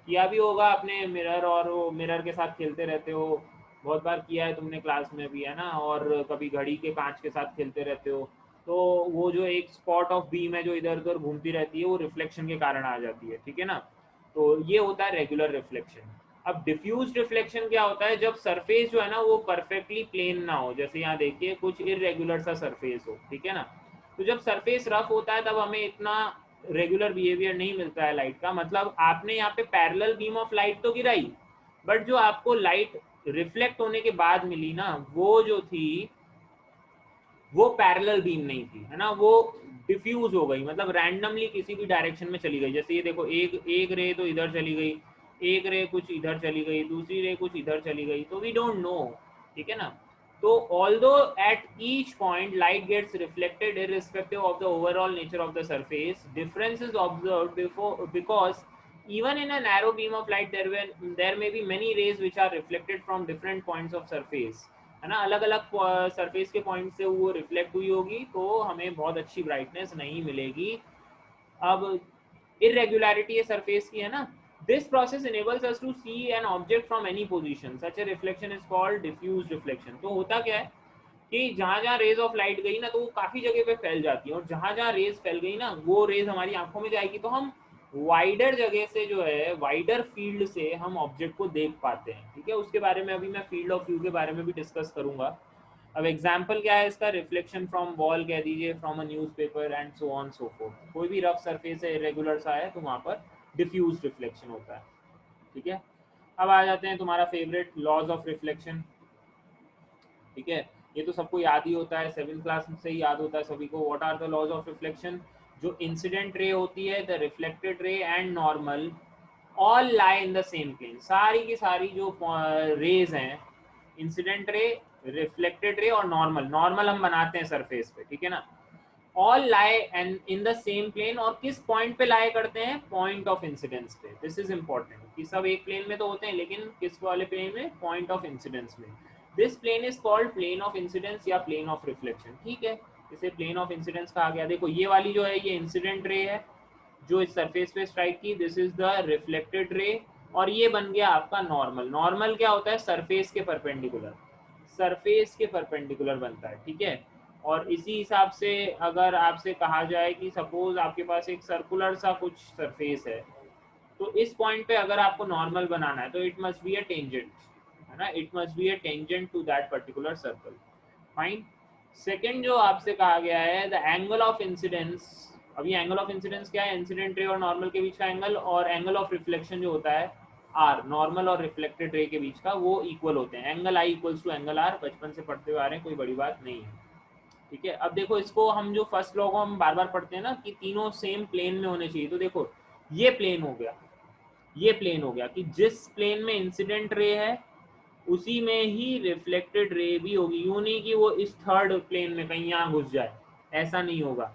किया भी होगा आपने, मिरर और वो मिरर के साथ खेलते रहते हो, बहुत बार किया है तुमने क्लास में भी, है ना। और कभी घड़ी के कांच के साथ खेलते रहते हो, तो वो जो एक स्पॉट ऑफ बीम है जो इधर उधर घूमती रहती है वो रिफ्लेक्शन के कारण आ जाती है, ठीक है ना। तो ये होता है रेगुलर रिफ्लेक्शन। अब डिफ्यूज रिफ्लेक्शन क्या होता है, जब सरफेस जो है ना वो परफेक्टली प्लेन ना हो, जैसे यहाँ देखिए कुछ इरेगुलर सा सरफेस हो, ठीक है ना। तो जब सरफेस रफ होता है तब हमें इतना रेगुलर बिहेवियर नहीं मिलता है लाइट का। मतलब आपने यहाँ पे पैरेलल बीम ऑफ लाइट तो गिराई, बट जो आपको लाइट रिफ्लेक्ट होने के बाद मिली ना वो जो थी वो पैरेलल बीम नहीं थी, है ना। वो डिफ्यूज हो गई, मतलब रैंडमली किसी भी डायरेक्शन में चली गई। जैसे ये देखो, एक एक रे तो इधर चली गई, एक रे कुछ इधर चली गई, दूसरी रे कुछ इधर चली गई, तो वी डोंट नो, ठीक है ना। तो although at each point light gets reflected irrespective of the overall nature of the surface, difference is observed before because even in a narrow beam of light there may be many rays which are reflected from different points of surface, है ना। अलग अलग सरफेस के पॉइंट से वो रिफ्लेक्ट हुई होगी तो हमें बहुत अच्छी ब्राइटनेस नहीं मिलेगी। अब इरेगुलरिटी है सरफेस की, है ना। This process enables us to see an object from any position, such a reflection is called diffuse reflection. तो होता क्या है कि जहाँ जहाँ रेज ऑफ लाइट गई ना तो वो काफ़ी जगह पे फैल जाती है, और जहाँ जहाँ रेज फैल गई ना वो रेज हमारी आंखों में जाएगी, तो हम वाइडर जगह से जो है, वाइडर फील्ड से हम ऑब्जेक्ट को देख पाते हैं। ठीक है, उसके बारे में अभी मैं फील्ड ऑफ व्यू के बारे में भी डिस्कस करूंगा। अब एग्जाम्पल क्या है इसका, रिफ्लेक्शन फ्रॉम वॉल कह दीजिए, from a newspaper and so on so fourth. कोई भी रफ सरफेस है, इरेगुलर सा है, तो वहाँ पर डिफ्यूज रिफ्लेक्शन होता है। ठीक है, अब आ जाते हैं तुम्हारा फेवरेट, लॉज ऑफ रिफ्लेक्शन। ठीक है, ये तो सबको याद ही होता है, 7th क्लास से ही याद होता है सभी को। What are the laws of reflection? जो इंसिडेंट रे होती है, the reflected ray and normal all lie in the same plane. सारी की सारी जो रेज हैं, इंसिडेंट रे, रिफ्लेक्टेड रे और नॉर्मल, नॉर्मल हम बनाते हैं सरफेस पे, ठीक है ना, all lie and in the same plane. और किस पॉइंट पे लाई करते हैं? पॉइंट ऑफ इंसिडेंस पे। दिस इज इंपॉर्टेंट कि सब एक प्लेन में तो होते हैं, लेकिन किस वाले प्लेन में? पॉइंट ऑफ इंसिडेंस में। This plane is called plane of incidence या प्लेन ऑफ रिफ्लेक्शन। ठीक है, इसे प्लेन ऑफ इंसिडेंस कहा गया। देखो ये वाली जो है ये इंसिडेंट रे है जो इस सरफेस पे स्ट्राइक की, दिस इज द रिफ्लेक्टेड रे, और ये बन गया आपका नॉर्मल। नॉर्मल क्या होता है? सरफेस के परपेंडिकुलर, सरफेस के परपेंडिकुलर बनता है। ठीक है, और इसी हिसाब से अगर आपसे कहा जाए कि सपोज आपके पास एक सर्कुलर सा कुछ सरफेस है, तो इस पॉइंट पे अगर आपको नॉर्मल बनाना है तो it must be a tangent, है ना, it must be a tangent to that particular circle. Fine. Second जो आपसे कहा गया है, द एंगल ऑफ इंसिडेंस। अब ये एंगल ऑफ इंसिडेंस क्या है? इंसिडेंट रे और नॉर्मल के बीच का एंगल, और एंगल ऑफ रिफ्लेक्शन जो होता है आर, नॉर्मल और रिफ्लेक्टेड रे के बीच का, वो इक्वल होते हैं। Angle I equals to angle R, बचपन से पढ़ते हुए आ रहे हैं, कोई बड़ी बात नहीं है। ठीक है, अब देखो इसको हम जो फर्स्ट लॉ को हम बार बार पढ़ते हैं ना कि तीनों सेम प्लेन में होने चाहिए, तो देखो ये प्लेन हो गया, ये प्लेन हो गया कि जिस प्लेन में इंसिडेंट रे है उसी में ही रिफ्लेक्टेड रे भी होगी। यूं नहीं कि वो इस थर्ड प्लेन में कहीं यहाँ घुस जाए, ऐसा नहीं होगा,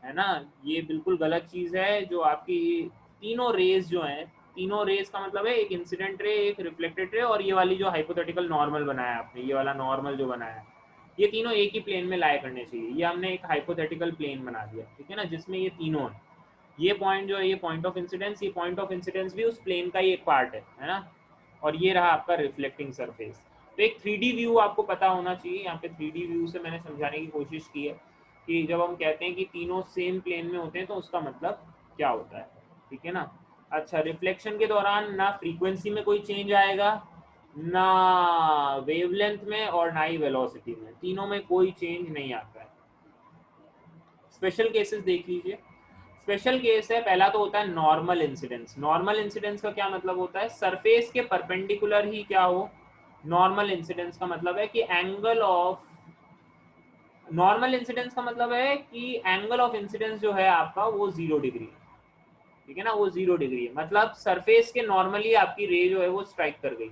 है ना। ये बिल्कुल गलत चीज है। जो आपकी तीनों रेज जो हैं, तीनों रेज का मतलब है एक इंसिडेंट रे, एक रिफ्लेक्टेड रे, और ये वाली जो हाइपोथेटिकल नॉर्मल बनाया आपने, ये वाला नॉर्मल जो बनाया है, ये तीनों एक ही प्लेन में लाया करने चाहिए। ये हमने एक हाइपोथेटिकल प्लेन बना दिया, ठीक है ना, जिसमें ये तीनों है। ये पॉइंट जो है ये पॉइंट ऑफ इंसिडेंस, ये पॉइंट ऑफ इंसिडेंस भी उस प्लेन का ही एक पार्ट है ना। और ये रहा आपका रिफ्लेक्टिंग सरफेस। तो एक 3D व्यू आपको पता होना चाहिए। यहाँ पे 3D व्यू से मैंने समझाने की कोशिश की है कि जब हम कहते हैं कि तीनों सेम प्लेन में होते हैं तो उसका मतलब क्या होता है, ठीक है ना। अच्छा, रिफ्लेक्शन के दौरान ना फ्रीक्वेंसी में कोई चेंज आएगा, ना वेवलेंथ में, और ना ही वेलोसिटी में, तीनों में कोई चेंज नहीं आता है। स्पेशल केसेस देख लीजिए। स्पेशल केस है, पहला तो होता है नॉर्मल इंसिडेंस। नॉर्मल इंसिडेंस का क्या मतलब होता है? सरफेस के परपेंडिकुलर ही क्या हो। नॉर्मल इंसिडेंस का मतलब है कि एंगल ऑफ, नॉर्मल इंसिडेंस का मतलब है कि एंगल ऑफ इंसिडेंस जो है आपका वो 0 डिग्री है, ठीक है ना, वो 0 डिग्री है। मतलब सरफेस के नॉर्मली आपकी रे जो है वो स्ट्राइक कर गई।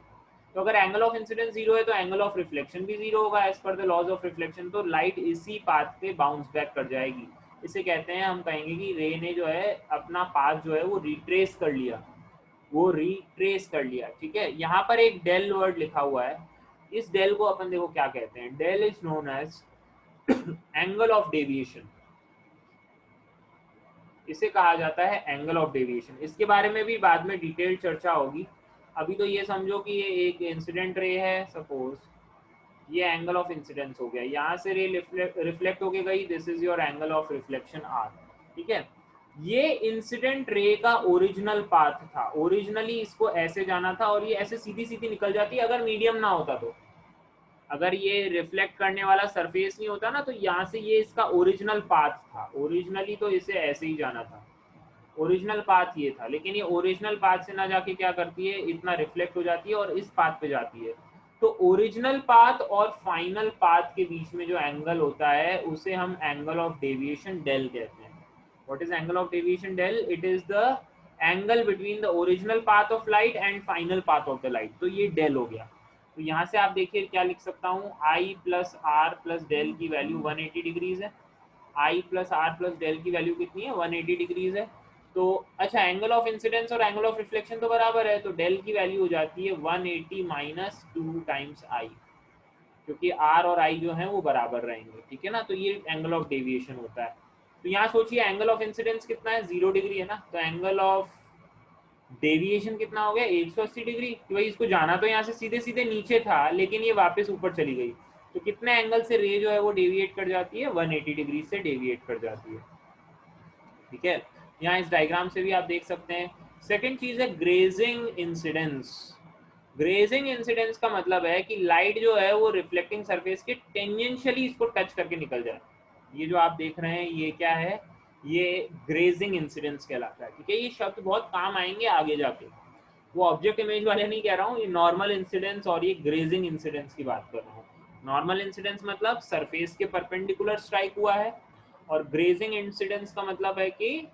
तो अगर एंगल ऑफ इंसिडेंस 0 है तो एंगल ऑफ रिफ्लेक्शन भी 0 होगा as per the laws of reflection. तो लाइट इसी पाथ पे बाउंस बैक कर जाएगी। इसे कहते हैं, हम कहेंगे कि रे ने जो है अपना पाथ जो है वो रिट्रेस कर लिया, वो रिट्रेस कर लिया। ठीक है, यहाँ पर एक डेल वर्ड लिखा हुआ है। इस डेल को अपन देखो क्या कहते हैं। Del is known as angle of deviation. इसे कहा जाता है एंगल ऑफ डेविएशन। इसके बारे में भी बाद में डिटेल चर्चा होगी। अभी तो ये समझो कि ये एक इंसिडेंट रे है, सपोज ये एंगल ऑफ इंसिडेंस हो गया, यहाँ से रे रिफ्लेक्ट होके गई, this is your angle of reflection R. ठीक है, ये इंसिडेंट रे का ओरिजिनल पाथ था। ओरिजिनली इसको ऐसे जाना था और ये ऐसे सीधी सीधी निकल जाती अगर मीडियम ना होता तो। अगर ये रिफ्लेक्ट करने वाला सरफेस नहीं होता ना तो यहाँ से ये इसका ओरिजिनल पाथ था। ओरिजिनली तो इसे ऐसे ही जाना था, ओरिजिनल पाथ ये था। लेकिन ये ओरिजिनल पाथ से ना जाके क्या करती है, इतना रिफ्लेक्ट हो जाती है और इस पाथ पे जाती है। तो ओरिजिनल पाथ और फाइनल पाथ के बीच में जो एंगल होता है उसे हम एंगल ऑफ डेविएशन डेल कहते हैं। What is angle of deviation del? It is the angle between the original path of light and final path of the light. तो ये डेल हो गया। तो यहाँ से आप देखिए क्या लिख सकता हूँ, आई प्लस आर प्लस डेल की वैल्यू 180 डिग्रीज है। आई प्लस आर प्लस डेल की वैल्यू कितनी है? 180 डिग्रीज है। तो अच्छा, एंगल ऑफ इंसिडेंस और एंगल ऑफ रिफ्लेक्शन तो बराबर है, तो डेल की वैल्यू हो जाती है 180 माइनस 2 टाइम्स आई, क्योंकि आर और आई जो है वो बराबर रहेंगे। ठीक है ना, तो ये एंगल ऑफ डेविएशन होता है। तो यहाँ सोचिए एंगल ऑफ इंसिडेंस कितना है? 0 डिग्री है ना, तो एंगल ऑफ डेविएशन कितना हो गया? 180 डिग्री। कि भाई इसको जाना तो यहाँ से सीधे सीधे नीचे था लेकिन ये वापस ऊपर चली गई, तो कितने एंगल से रे जो है वो डेविएट कर जाती है, 180 डिग्री से डेविएट कर जाती है। ठीक है, यहाँ इस डायग्राम से भी आप देख सकते हैं। सेकंड चीज है ग्रेजिंग इंसिडेंस। ग्रेजिंग इंसिडेंस का मतलब है कि लाइट जो है वो रिफ्लेक्टिंग सरफेस के टेंजेंशियली इसको टच करके निकल जाए। ये जो आप देख रहे हैं ये क्या है, ये ग्रेजिंग इंसिडेंस कहलाता है। ठीक है, ये शब्द बहुत काम आएंगे आगे जाके, वो ऑब्जेक्ट इमेज वाले नहीं कह रहा हूँ, ये नॉर्मल इंसिडेंस और ये ग्रेजिंग इंसिडेंस की बात कर रहा हूँ। नॉर्मल इंसिडेंस मतलब सरफेस के परपेंडिकुलर स्ट्राइक हुआ है, और ग्रेजिंग इंसिडेंस का मतलब है कि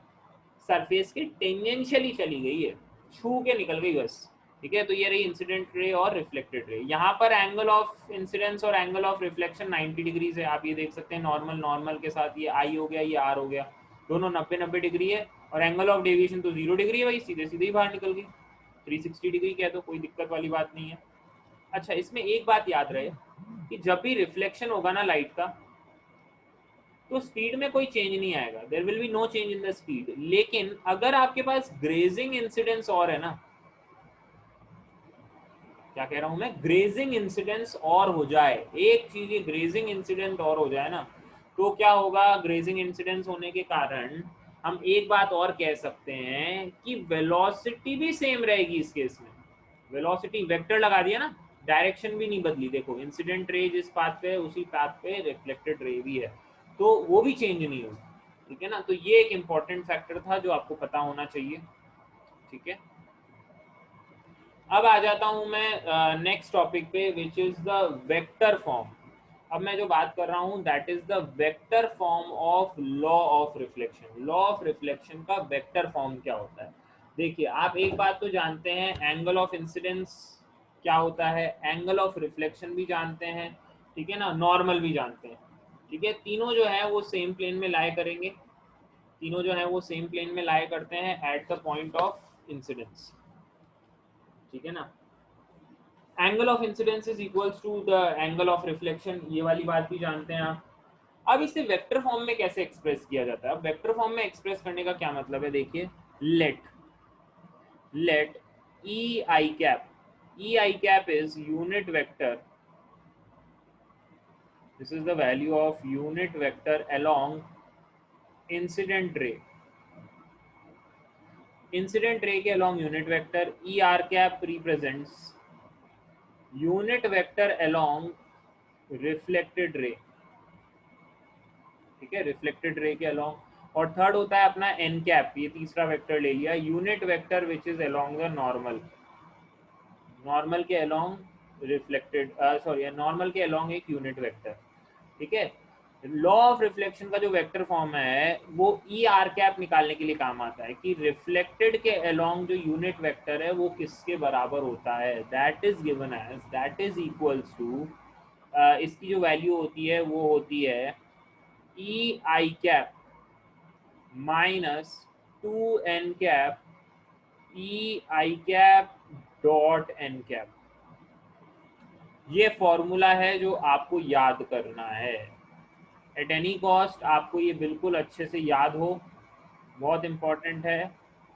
सरफेस के टेंजेंशियली चली गई है, छू के निकल गई बस। ठीक है, तो ये रही इंसिडेंट रे और रिफ्लेक्टेड रे। यहाँ पर एंगल ऑफ इंसिडेंस और एंगल ऑफ रिफ्लेक्शन 90 डिग्रीज है, आप ये देख सकते हैं। नॉर्मल नॉर्मल के साथ ये आई हो गया, ये आर हो गया, दोनों 90-90 डिग्री है, और एंगल ऑफ डेविएशन तो 0 डिग्री है भाई, सीधे सीधे ही बाहर निकल गई। 360 डिग्री कह दो, कोई दिक्कत वाली बात नहीं है। अच्छा, इसमें एक बात याद रहे कि जब भी रिफ्लेक्शन होगा ना लाइट का, तो स्पीड में कोई चेंज नहीं आएगा, there will be no change in the speed. लेकिन अगर आपके पास ग्रेजिंग इंसिडेंस और है ना, क्या कह रहा हूं मैं, ग्रेजिंग इंसिडेंस और हो जाए, एक चीज ये ग्रेजिंग इंसिडेंट और हो जाए ना, तो क्या होगा, ग्रेजिंग इंसिडेंस होने के कारण हम एक बात और कह सकते हैं कि वेलोसिटी भी सेम रहेगी इस केस में। वेलोसिटी वेक्टर लगा दिया ना, डायरेक्शन भी नहीं बदली। देखो इंसिडेंट रे जिस पाथ पे है उसी पाथ पे रिफ्लेक्टेड रे भी है, तो वो भी चेंज नहीं होगी। ठीक है ना, तो ये एक इंपॉर्टेंट फैक्टर था जो आपको पता होना चाहिए। ठीक है, अब आ जाता हूं मैं नेक्स्ट टॉपिक पे, which is the vector form. अब मैं जो बात कर रहा हूं that is the vector form of law of reflection. Law of reflection का वेक्टर फॉर्म क्या होता है? देखिए, आप एक बात तो जानते हैं, एंगल ऑफ इंसिडेंस क्या होता है, एंगल ऑफ रिफ्लेक्शन भी जानते हैं, ठीक है ना, नॉर्मल भी जानते हैं। ठीक है, तीनों जो है वो सेम प्लेन में लाई करेंगे, तीनों जो है वो सेम प्लेन में लाई करते हैं at the point of incidence. ठीक है ना, angle of incidence is equals to the angle of reflection, ये वाली बात भी जानते हैं आप। अब इसे वेक्टर फॉर्म में कैसे एक्सप्रेस किया जाता है? अब वेक्टर फॉर्म में एक्सप्रेस करने का क्या मतलब है, देखिए, let E I cap, E I cap is unit vector, this is the value of unit vector along incident ray. Incident ray के along unit vector, E R cap represents unit vector along reflected ray. ठीक है, रिफ्लेक्टेड रे के अलोंग। और थर्ड होता है अपना एन कैप, ये तीसरा वेक्टर ले लिया, unit vector which is along the normal, normal के अलोंग रिफ्लेक्टेड, सॉरी, नॉर्मल के अलोंग एक यूनिट वेक्टर। ठीक है, लॉ ऑफ रिफ्लेक्शन का जो वेक्टर फॉर्म है वो ई आर कैप निकालने के लिए काम आता है कि रिफ्लेक्टेड के अलोंग जो यूनिट वेक्टर है वो किसके बराबर होता है, that is given as, that is equals to, इसकी जो वैल्यू होती है वो होती है E I cap minus 2n cap E I cap dot N cap. ये फॉर्मूला है जो आपको याद करना है एट एनी कॉस्ट, आपको ये बिल्कुल अच्छे से याद हो, बहुत इंपॉर्टेंट है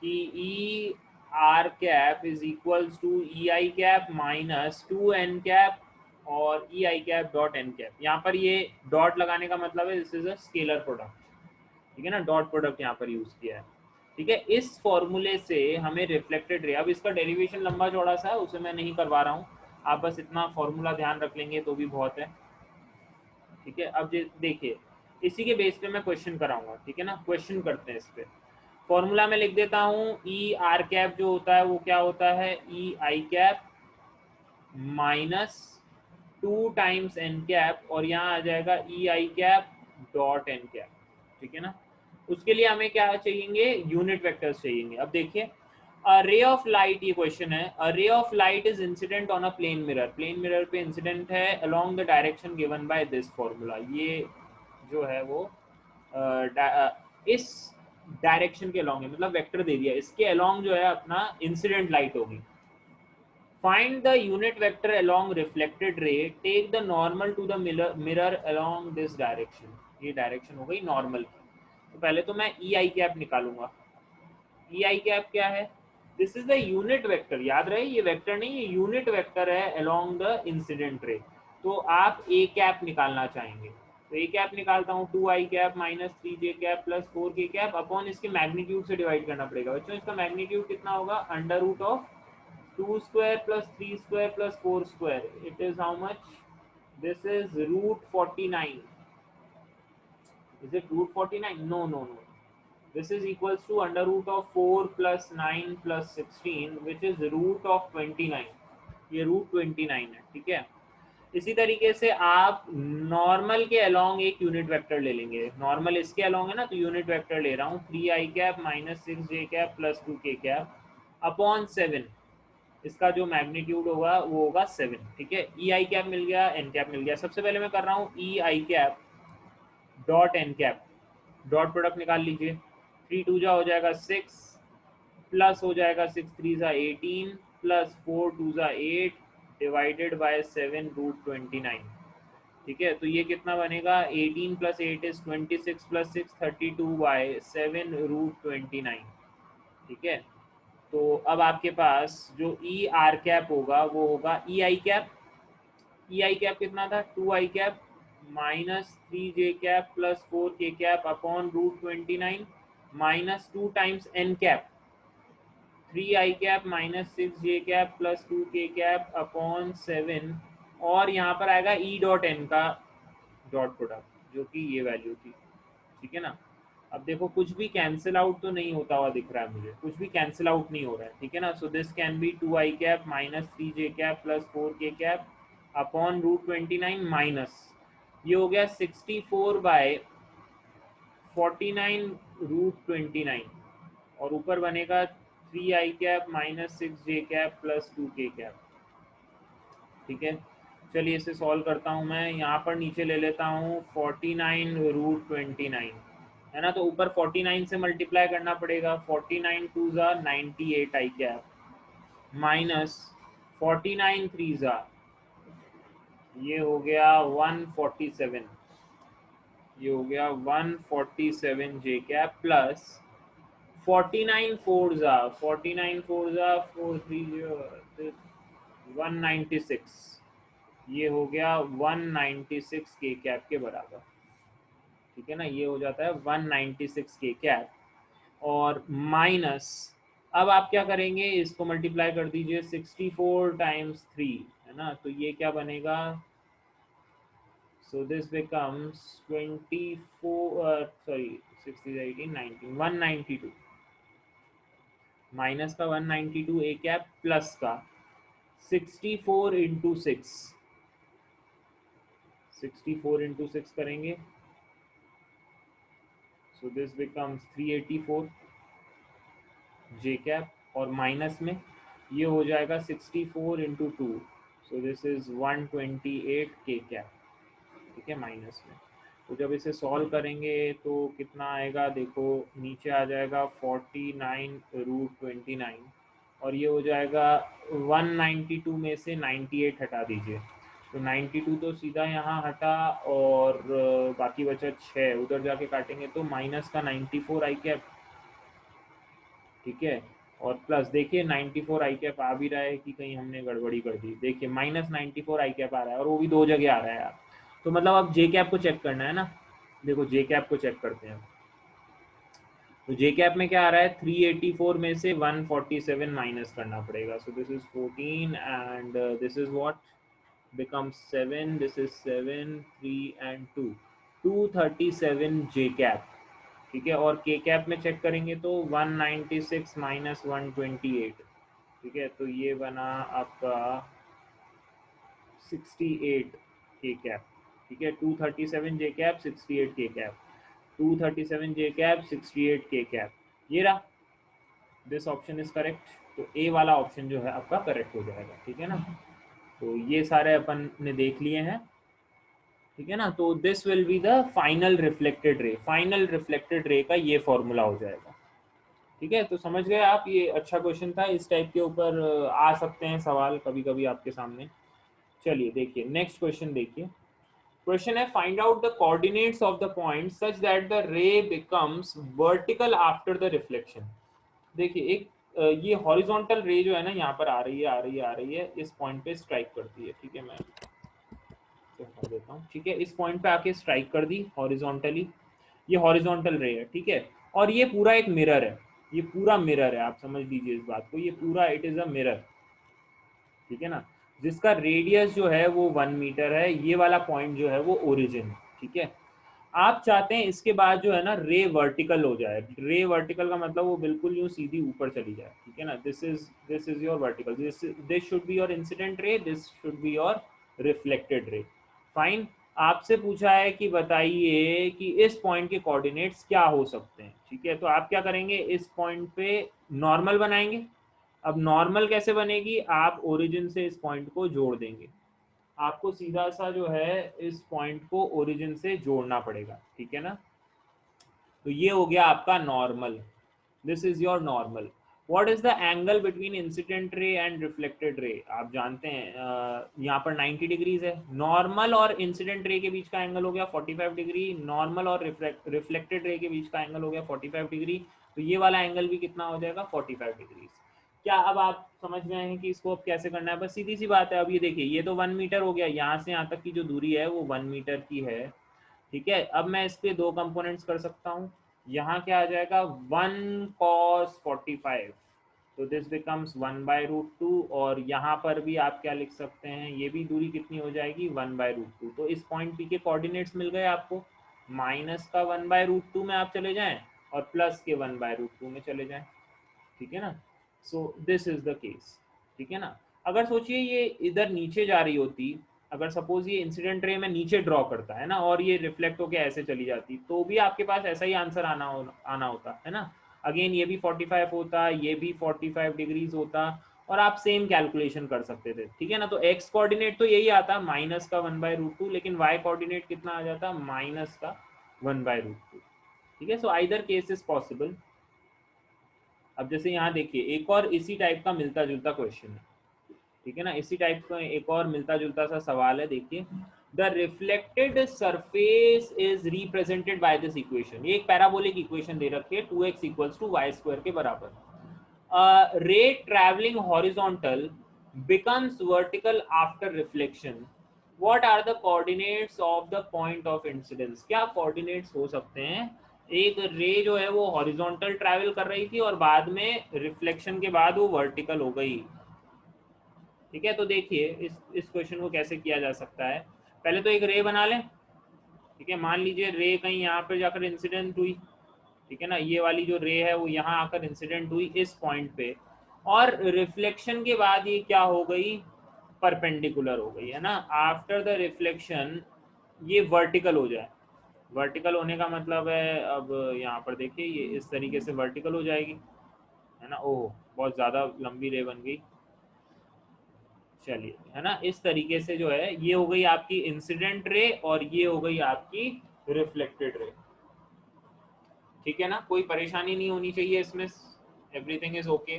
कि E R cap is equals to E I cap minus 2n cap और E I cap dot N cap. यहाँ पर ये डॉट लगाने का मतलब है this is a scalar product. ठीक है ना, डॉट प्रोडक्ट यहाँ पर यूज किया है। ठीक है, इस फॉर्मूले से हमें रिफ्लेक्टेड रे, अब इसका डेरिवेशन लंबा चौड़ा सा है, उसे मैं नहीं करवा रहा हूँ, आप बस इतना फॉर्मूला ध्यान रख लेंगे तो भी बहुत है। ठीक है, अब देखिए, इसी के बेस पे मैं क्वेश्चन कराऊंगा। ठीक है ना, क्वेश्चन करते हैं इस पे। फॉर्मूला में लिख देता हूँ, ई आर कैप जो होता है वो क्या होता है, E I cap minus 2 times N cap, और यहाँ आ जाएगा E I cap dot N cap. ठीक है ना, उसके लिए हमें क्या चाहिए, यूनिट वेक्टर्स चाहिए। अब देखिए, अ रे ऑफ लाइट, ये क्वेश्चन है, a ray of light is incident on a plane mirror, plane mirror पे इंसिडेंट है along the direction given by this formula. ये जो है वो इस डायरेक्शन के अलोंग है, मतलब वेक्टर दे दिया, इसके अलोंग जो है अपना इंसिडेंट लाइट होगी। Find the unit vector along reflected ray. Take the normal to the mirror along this direction. ये डायरेक्शन हो गई नॉर्मल की। तो पहले तो मैं ई आई कैप निकालूंगा। ई आई कैप क्या है, this is the unit vector, याद रहे ये वेक्टर नहीं, ये यूनिट वेक्टर है along the इंसिडेंट रे। तो आप ए कैप निकालना चाहेंगे, तो ए कैप निकालता हूँ 2i cap minus 3j cap plus 4k cap upon इसके मैग्नीट्यूड से डिवाइड करना पड़ेगा बच्चों। इसका मैग्नीट्यूड कितना होगा, under root of 2 square plus 3 square plus 4 square, it is how much, this is root 49, is it root 49, no no no, this is equals to under root of 4 plus 9 plus 16 which is root of 29, ये रूट 29 है, ठीक है। इसी तरीके से आप नॉर्मल के अलोंग एक यूनिट वेक्टर ले लेंगे, नॉर्मल इसके अलोंग है ना, तो यूनिट वेक्टर ले रहा हूँ 3i cap minus 6j cap plus 2k cap upon 7, इसका जो मैग्नीट्यूड होगा वो होगा 7, ठीक है। ई आई कैप मिल गया, एन कैप मिल गया। सबसे पहले मैं कर रहा हूँ E I cap dot N cap, dot product निकाल लीजिए, 3 2 जा हो जाएगा 6 प्लस हो जाएगा 6 3 जा 18 प्लस 4 2 जा 8 डिवाइडेड बाय 7 रूट 29, ठीक है। तो ये कितना बनेगा, 18 plus 8 is 26 plus 6 32 by 7 root 29, ठीक है। तो अब आपके पास जो ई आर कैप होगा वो होगा ई I cap, E I cap कितना था 2i cap minus 3j cap plus 4k cap upon root 29 minus 2 times N cap 3i cap minus 6j cap plus 2k cap upon 7, और यहाँ पर आएगा ई डॉट एन का डॉट प्रोडक्ट जो कि ये वैल्यू थी, ठीक है ना। अब देखो कुछ भी कैंसिल आउट तो नहीं होता हुआ दिख रहा है मुझे, कुछ भी कैंसिल आउट नहीं हो रहा है, ठीक है ना। So this can be 2i cap minus 3j cap plus 4k cap upon root 29 minus ये हो गया 64 बाय 49 रूट 29, और ऊपर बनेगा 3i cap minus 6j cap plus 2k cap, ठीक है। चलिए इसे सॉल्व करता हूँ मैं, यहाँ पर नीचे ले लेता हूँ 49 रूट 29, है ना। तो ऊपर 49 से मल्टीप्लाई करना पड़ेगा, 49 टू ज़ा 98i कैप माइनस 49 थ्री ज़ा ये हो गया 147, ये हो गया 147j कैप प्लस 49 फोर ज़ा 49 फोर ज़ा 4 3 196, ये हो गया 196k कैप के बराबर, ठीक है ना। ये हो जाता है 196k कैप, और माइनस अब आप क्या करेंगे, इसको मल्टीप्लाई कर दीजिए 64 टाइम्स 3, है ना। तो ये क्या बनेगा, so this becomes 24 sorry 60 18 19 192 minus का 192 ए कैप प्लस का 64 इंटू 6, 64 इंटू 6 करेंगे, so this becomes 384 J cap, और माइनस में ये हो जाएगा 64 इंटू 2, सो दिस इज 128 के कैप, ठीक है, माइनस में। तो जब इसे सॉल्व करेंगे तो कितना आएगा, देखो नीचे आ जाएगा 49 रूट 29, और ये हो जाएगा 192 में से 98 हटा दीजिए, तो 92 तो सीधा यहाँ हटा, और बाकी बचा 6, उधर जाके काटेंगे तो माइनस का 94i कैप, ठीक है। और प्लस देखिए 94i कैप आ भी रहा है कि कहीं हमने गड़बड़ी कर दी, देखिए माइनस 94i कैप आ रहा है, और वो भी दो जगह आ रहा है यार। तो मतलब अब जे कैप को चेक करना है ना, देखो जे कैप को चेक करते हैं। तो जे कैप में क्या आ रहा है, 384 में से 147 माइनस करना पड़ेगा, so this is 14 and this is what becomes 7, this is 7 3 and 2 237 J cap, ठीक है। और के कैप में चेक करेंगे तो 196 माइनस 128, ठीक है। तो ये बना आपका 68 के कैप, ठीक है। 237 जे कैप 68 के कैप, 237 जे कैप 68 के कैप, ये रहा, दिस ऑप्शन इज करेक्ट। तो ए वाला ऑप्शन जो है आपका करेक्ट हो जाएगा, ठीक है ना। तो ये सारे अपन ने देख लिए हैं, ठीक है ना। तो this will be the final reflected ray, final reflected ray का ये फॉर्मूला हो जाएगा, ठीक है। तो समझ गए आप, ये अच्छा क्वेश्चन था, इस टाइप के ऊपर आ सकते हैं सवाल कभी कभी आपके सामने। चलिए देखिए नेक्स्ट क्वेश्चन, देखिए क्वेश्चन है find out the coordinates of the point such that the रे becomes vertical after the reflection. देखिए एक ये हॉरिजॉन्टल रे जो है ना यहाँ पर आ रही है, आ रही है, आ रही है, इस पॉइंट पे स्ट्राइक करती है, ठीक है। मैं इसको हटा देता हूँ, ठीक है। इस पॉइंट पे आके स्ट्राइक कर दी हॉरिजॉन्टली, ये हॉरिजॉन्टल रे है, ठीक है। और ये पूरा एक मिरर है, ये पूरा मिरर है, आप समझ लीजिए इस बात को, ये पूरा इट इज़ अ मिरर, ठीक है ना। जिसका रेडियस जो है वो 1 मीटर है, ये वाला पॉइंट जो है वो ओरिजिन है, ठीक है। आप चाहते हैं इसके बाद जो है ना रे वर्टिकल हो जाए, रे वर्टिकल का मतलब वो बिल्कुल यूं सीधी ऊपर चली जाए, ठीक है ना। This is your vertical, this should be your incident ray, this should be your reflected ray. Fine. आपसे पूछा है कि बताइए कि इस पॉइंट के कोऑर्डिनेट्स क्या हो सकते हैं, ठीक है। तो आप क्या करेंगे, इस पॉइंट पे नॉर्मल बनाएंगे। अब नॉर्मल कैसे बनेगी, आप ओरिजिन से इस पॉइंट को जोड़ देंगे, आपको सीधा सा जो है इस पॉइंट को ओरिजिन से जोड़ना पड़ेगा, ठीक है ना। तो ये हो गया आपका normal, this is your normal. What is the angle between incident ray and reflected ray, आप जानते हैं यहाँ पर 90 डिग्रीज है। नॉर्मल और इंसिडेंट रे के बीच का एंगल हो गया 45 डिग्री, नॉर्मल और रिफ्लेक्टेड रे के बीच का एंगल हो गया 45 डिग्री। तो ये वाला एंगल भी कितना हो जाएगा, 45 डिग्रीज। क्या अब आप समझ गए हैं कि इसको अब कैसे करना है, बस सीधी सी बात है। अब ये देखिए, ये तो 1 मीटर हो गया, यहाँ से यहाँ तक की जो दूरी है वो 1 मीटर की है, ठीक है। अब मैं इस पे दो कंपोनेंट्स कर सकता हूँ, यहाँ क्या आ जाएगा 1 cos 45, तो दिस बिकम्स 1/√2, और यहाँ पर भी आप क्या लिख सकते हैं, ये भी दूरी कितनी हो जाएगी 1/√2। तो इस पॉइंट पी के कोऑर्डिनेट्स मिल गए आपको, माइनस का 1/√2 में आप चले जाएं और प्लस के 1/√2 में चले जाएं, ठीक है ना। So this is the case, ठीक है ना। अगर सोचिए ये इधर नीचे जा रही होती, अगर सपोज ये इंसिडेंट रे में नीचे ड्रॉ करता है ना, और ये रिफ्लेक्ट होके ऐसे चली जाती, तो भी आपके पास ऐसा ही आंसर आना होता है ना। अगेन ये भी 45 होता, ये भी 45 डिग्रीज होता, और आप सेम कैलकुलेशन कर सकते थे, ठीक है ना। तो एक्स कोऑर्डिनेट तो यही आता माइनस का 1/√2, लेकिन वाई कोऑर्डिनेट कितना आ जाता, माइनस का 1/√2, ठीक है। So either case is possible. अब जैसे यहाँ देखिए एक और इसी टाइप का मिलता जुलता क्वेश्चन है, ठीक है ना। इसी टाइप का एक और मिलता जुलता सा सवाल है, देखिए। The reflected surface is represented by this equation, ये एक पैराबोलिक इक्वेशन दे रखी है 2x equals to Y square के बराबर। Ray travelling horizontal becomes vertical after reflection, what are the coordinates of the point of incidence, क्या कोऑर्डिनेट्स हो सकते हैं। एक रे जो है वो हॉरिजॉन्टल ट्रैवल कर रही थी और बाद में रिफ्लेक्शन के बाद वो वर्टिकल हो गई, ठीक है। तो देखिए इस क्वेश्चन को कैसे किया जा सकता है। पहले तो एक रे बना लें, ठीक है। मान लीजिए रे कहीं यहाँ पर जाकर इंसिडेंट हुई, ठीक है ना। ये वाली जो रे है वो यहाँ आकर इंसिडेंट हुई इस पॉइंट पे, और रिफ्लेक्शन के बाद ये क्या हो गई, परपेंडिकुलर हो गई, है ना। आफ्टर द रिफ्लेक्शन ये वर्टिकल हो जाए, वर्टिकल होने का मतलब है, अब यहाँ पर देखिए ये इस तरीके से वर्टिकल हो जाएगी, है ना। ओह बहुत ज़्यादा लंबी रे बन गई, चलिए, है ना। इस तरीके से जो है ये हो गई आपकी इंसिडेंट रे और ये हो गई आपकी रिफ्लेक्टेड रे, ठीक है ना। कोई परेशानी नहीं होनी चाहिए इसमें, एवरीथिंग इज ओके।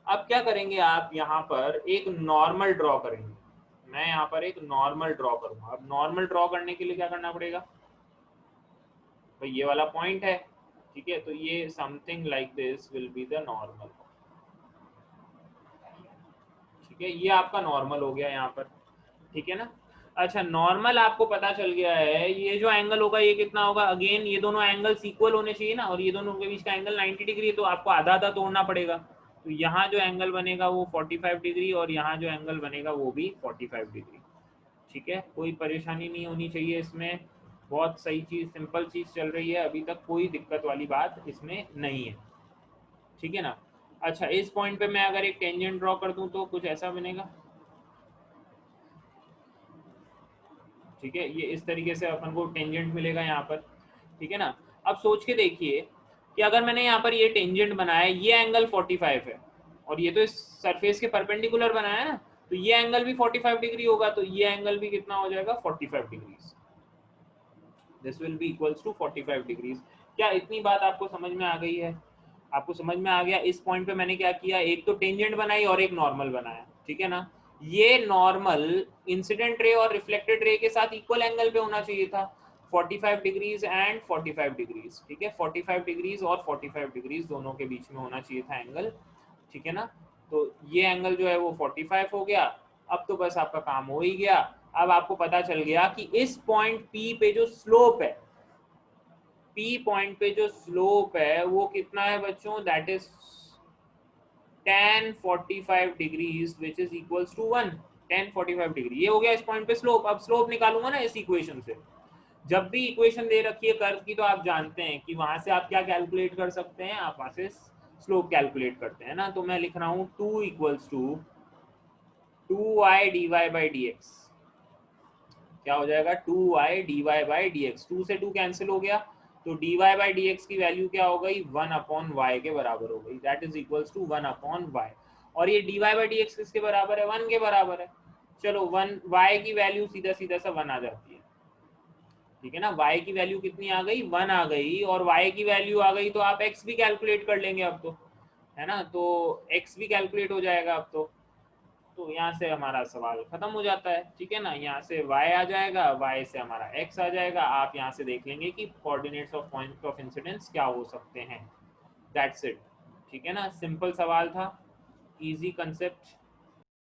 अब क्या करेंगे, आप यहाँ पर एक नॉर्मल ड्रॉ करेंगे, मैं यहाँ पर एक नॉर्मल ड्रॉ करूंगा। अब नॉर्मल ड्रॉ करने के लिए क्या करना पड़ेगा, तो ये वाला पॉइंट है, ठीक है। तो ये something like this will be the normal, ठीक है। ये आपका नॉर्मल हो गया यहाँ पर, ठीक है ना। अच्छा नॉर्मल आपको पता चल गया है, ये जो एंगल होगा ये कितना होगा, अगेन ये दोनों एंगल्स इक्वल होने चाहिए ना, और ये दोनों के बीच का एंगल 90 डिग्री है, तो आपको आधा आधा तोड़ना पड़ेगा। तो यहाँ जो एंगल बनेगा वो 45 डिग्री, और यहाँ जो एंगल बनेगा वो भी 45 डिग्री, ठीक है। कोई परेशानी नहीं होनी चाहिए इसमें, बहुत सही चीज़, सिंपल चीज़ चल रही है अभी तक, कोई दिक्कत वाली बात इसमें नहीं है, ठीक है ना। अच्छा इस पॉइंट पे मैं अगर एक टेंजेंट ड्रॉ कर दूं तो कुछ ऐसा बनेगा, ठीक है। ये इस तरीके से अपन को टेंजेंट मिलेगा यहाँ पर, ठीक है ना। अब सोच के देखिए कि अगर मैंने यहाँ पर ये टेंजेंट बनाया, ये एंगल 45 है, और ये तो इस सरफेस के परपेंडिकुलर बनाया है ना, तो ये एंगल भी 45 डिग्री होगा, तो ये एंगल भी कितना हो जाएगा 45 degree, this will be equals to 45 degrees. क्या इतनी बात आपको समझ में आ गई है, आपको समझ में आ गया। इस पॉइंट पे मैंने क्या किया, एक तो टेंजेंट बनाई और एक नॉर्मल बनाया, ठीक है ना। ये नॉर्मल इंसिडेंट रे और रिफ्लेक्टेड रे के साथ इक्वल एंगल पे होना चाहिए था, 45 डिग्रीज एंड 45 डिग्रीज, ठीक है। 45 डिग्रीज और 45 डिग्रीज दोनों के बीच में होना चाहिए था एंगल, ठीक है ना। तो ये एंगल जो है वो 45 हो गया। अब तो बस आपका काम हो ही गया, अब आपको पता चल गया कि इस पॉइंट P पे जो स्लोप है, P पॉइंट पे जो स्लोप है वो कितना है बच्चों, that is tan 45 degrees which is equals to 1, tan 45 degree, ये हो गया इस पॉइंट पे स्लोप। अब स्लोप निकालूंगा ना इस इक्वेशन से, जब भी इक्वेशन दे रखी है कर्व की तो आप जानते हैं कि वहां से आप क्या कैलकुलेट कर सकते हैं, आप वहां से स्लोप कैलकुलेट करते हैं ना। तो मैं लिख रहा हूं 2 equals to 2y dy by D X, क्या हो जाएगा 2y dy by D x, 2 से 2 कैंसिल हो गया, तो dy बाई डी एक्स की वैल्यू क्या हो गई 1 अपॉन वाई के बराबर हो गई, that is equals to 1 upon Y. और ये dy बाई डी एक्स किसके बराबर है, 1 के बराबर है। चलो 1 y की वैल्यू सीधा सीधा सा 1 आ जाती है, ठीक है ना, y की वैल्यू कितनी आ गई 1 आ गई, और y की वैल्यू आ गई तो आप x भी कैलकुलेट कर लेंगे अब तो, है ना, तो x भी कैलकुलेट हो जाएगा अब तो यहाँ से हमारा सवाल खत्म हो जाता है, ठीक है ना। यहाँ से y आ जाएगा, y से हमारा x आ जाएगा, आप यहाँ से देख लेंगे कि coordinates of point of incidence क्या हो सकते हैं, दैट्स इट, ठीक है ना, सिंपल सवाल था, इजी कंसेप्ट।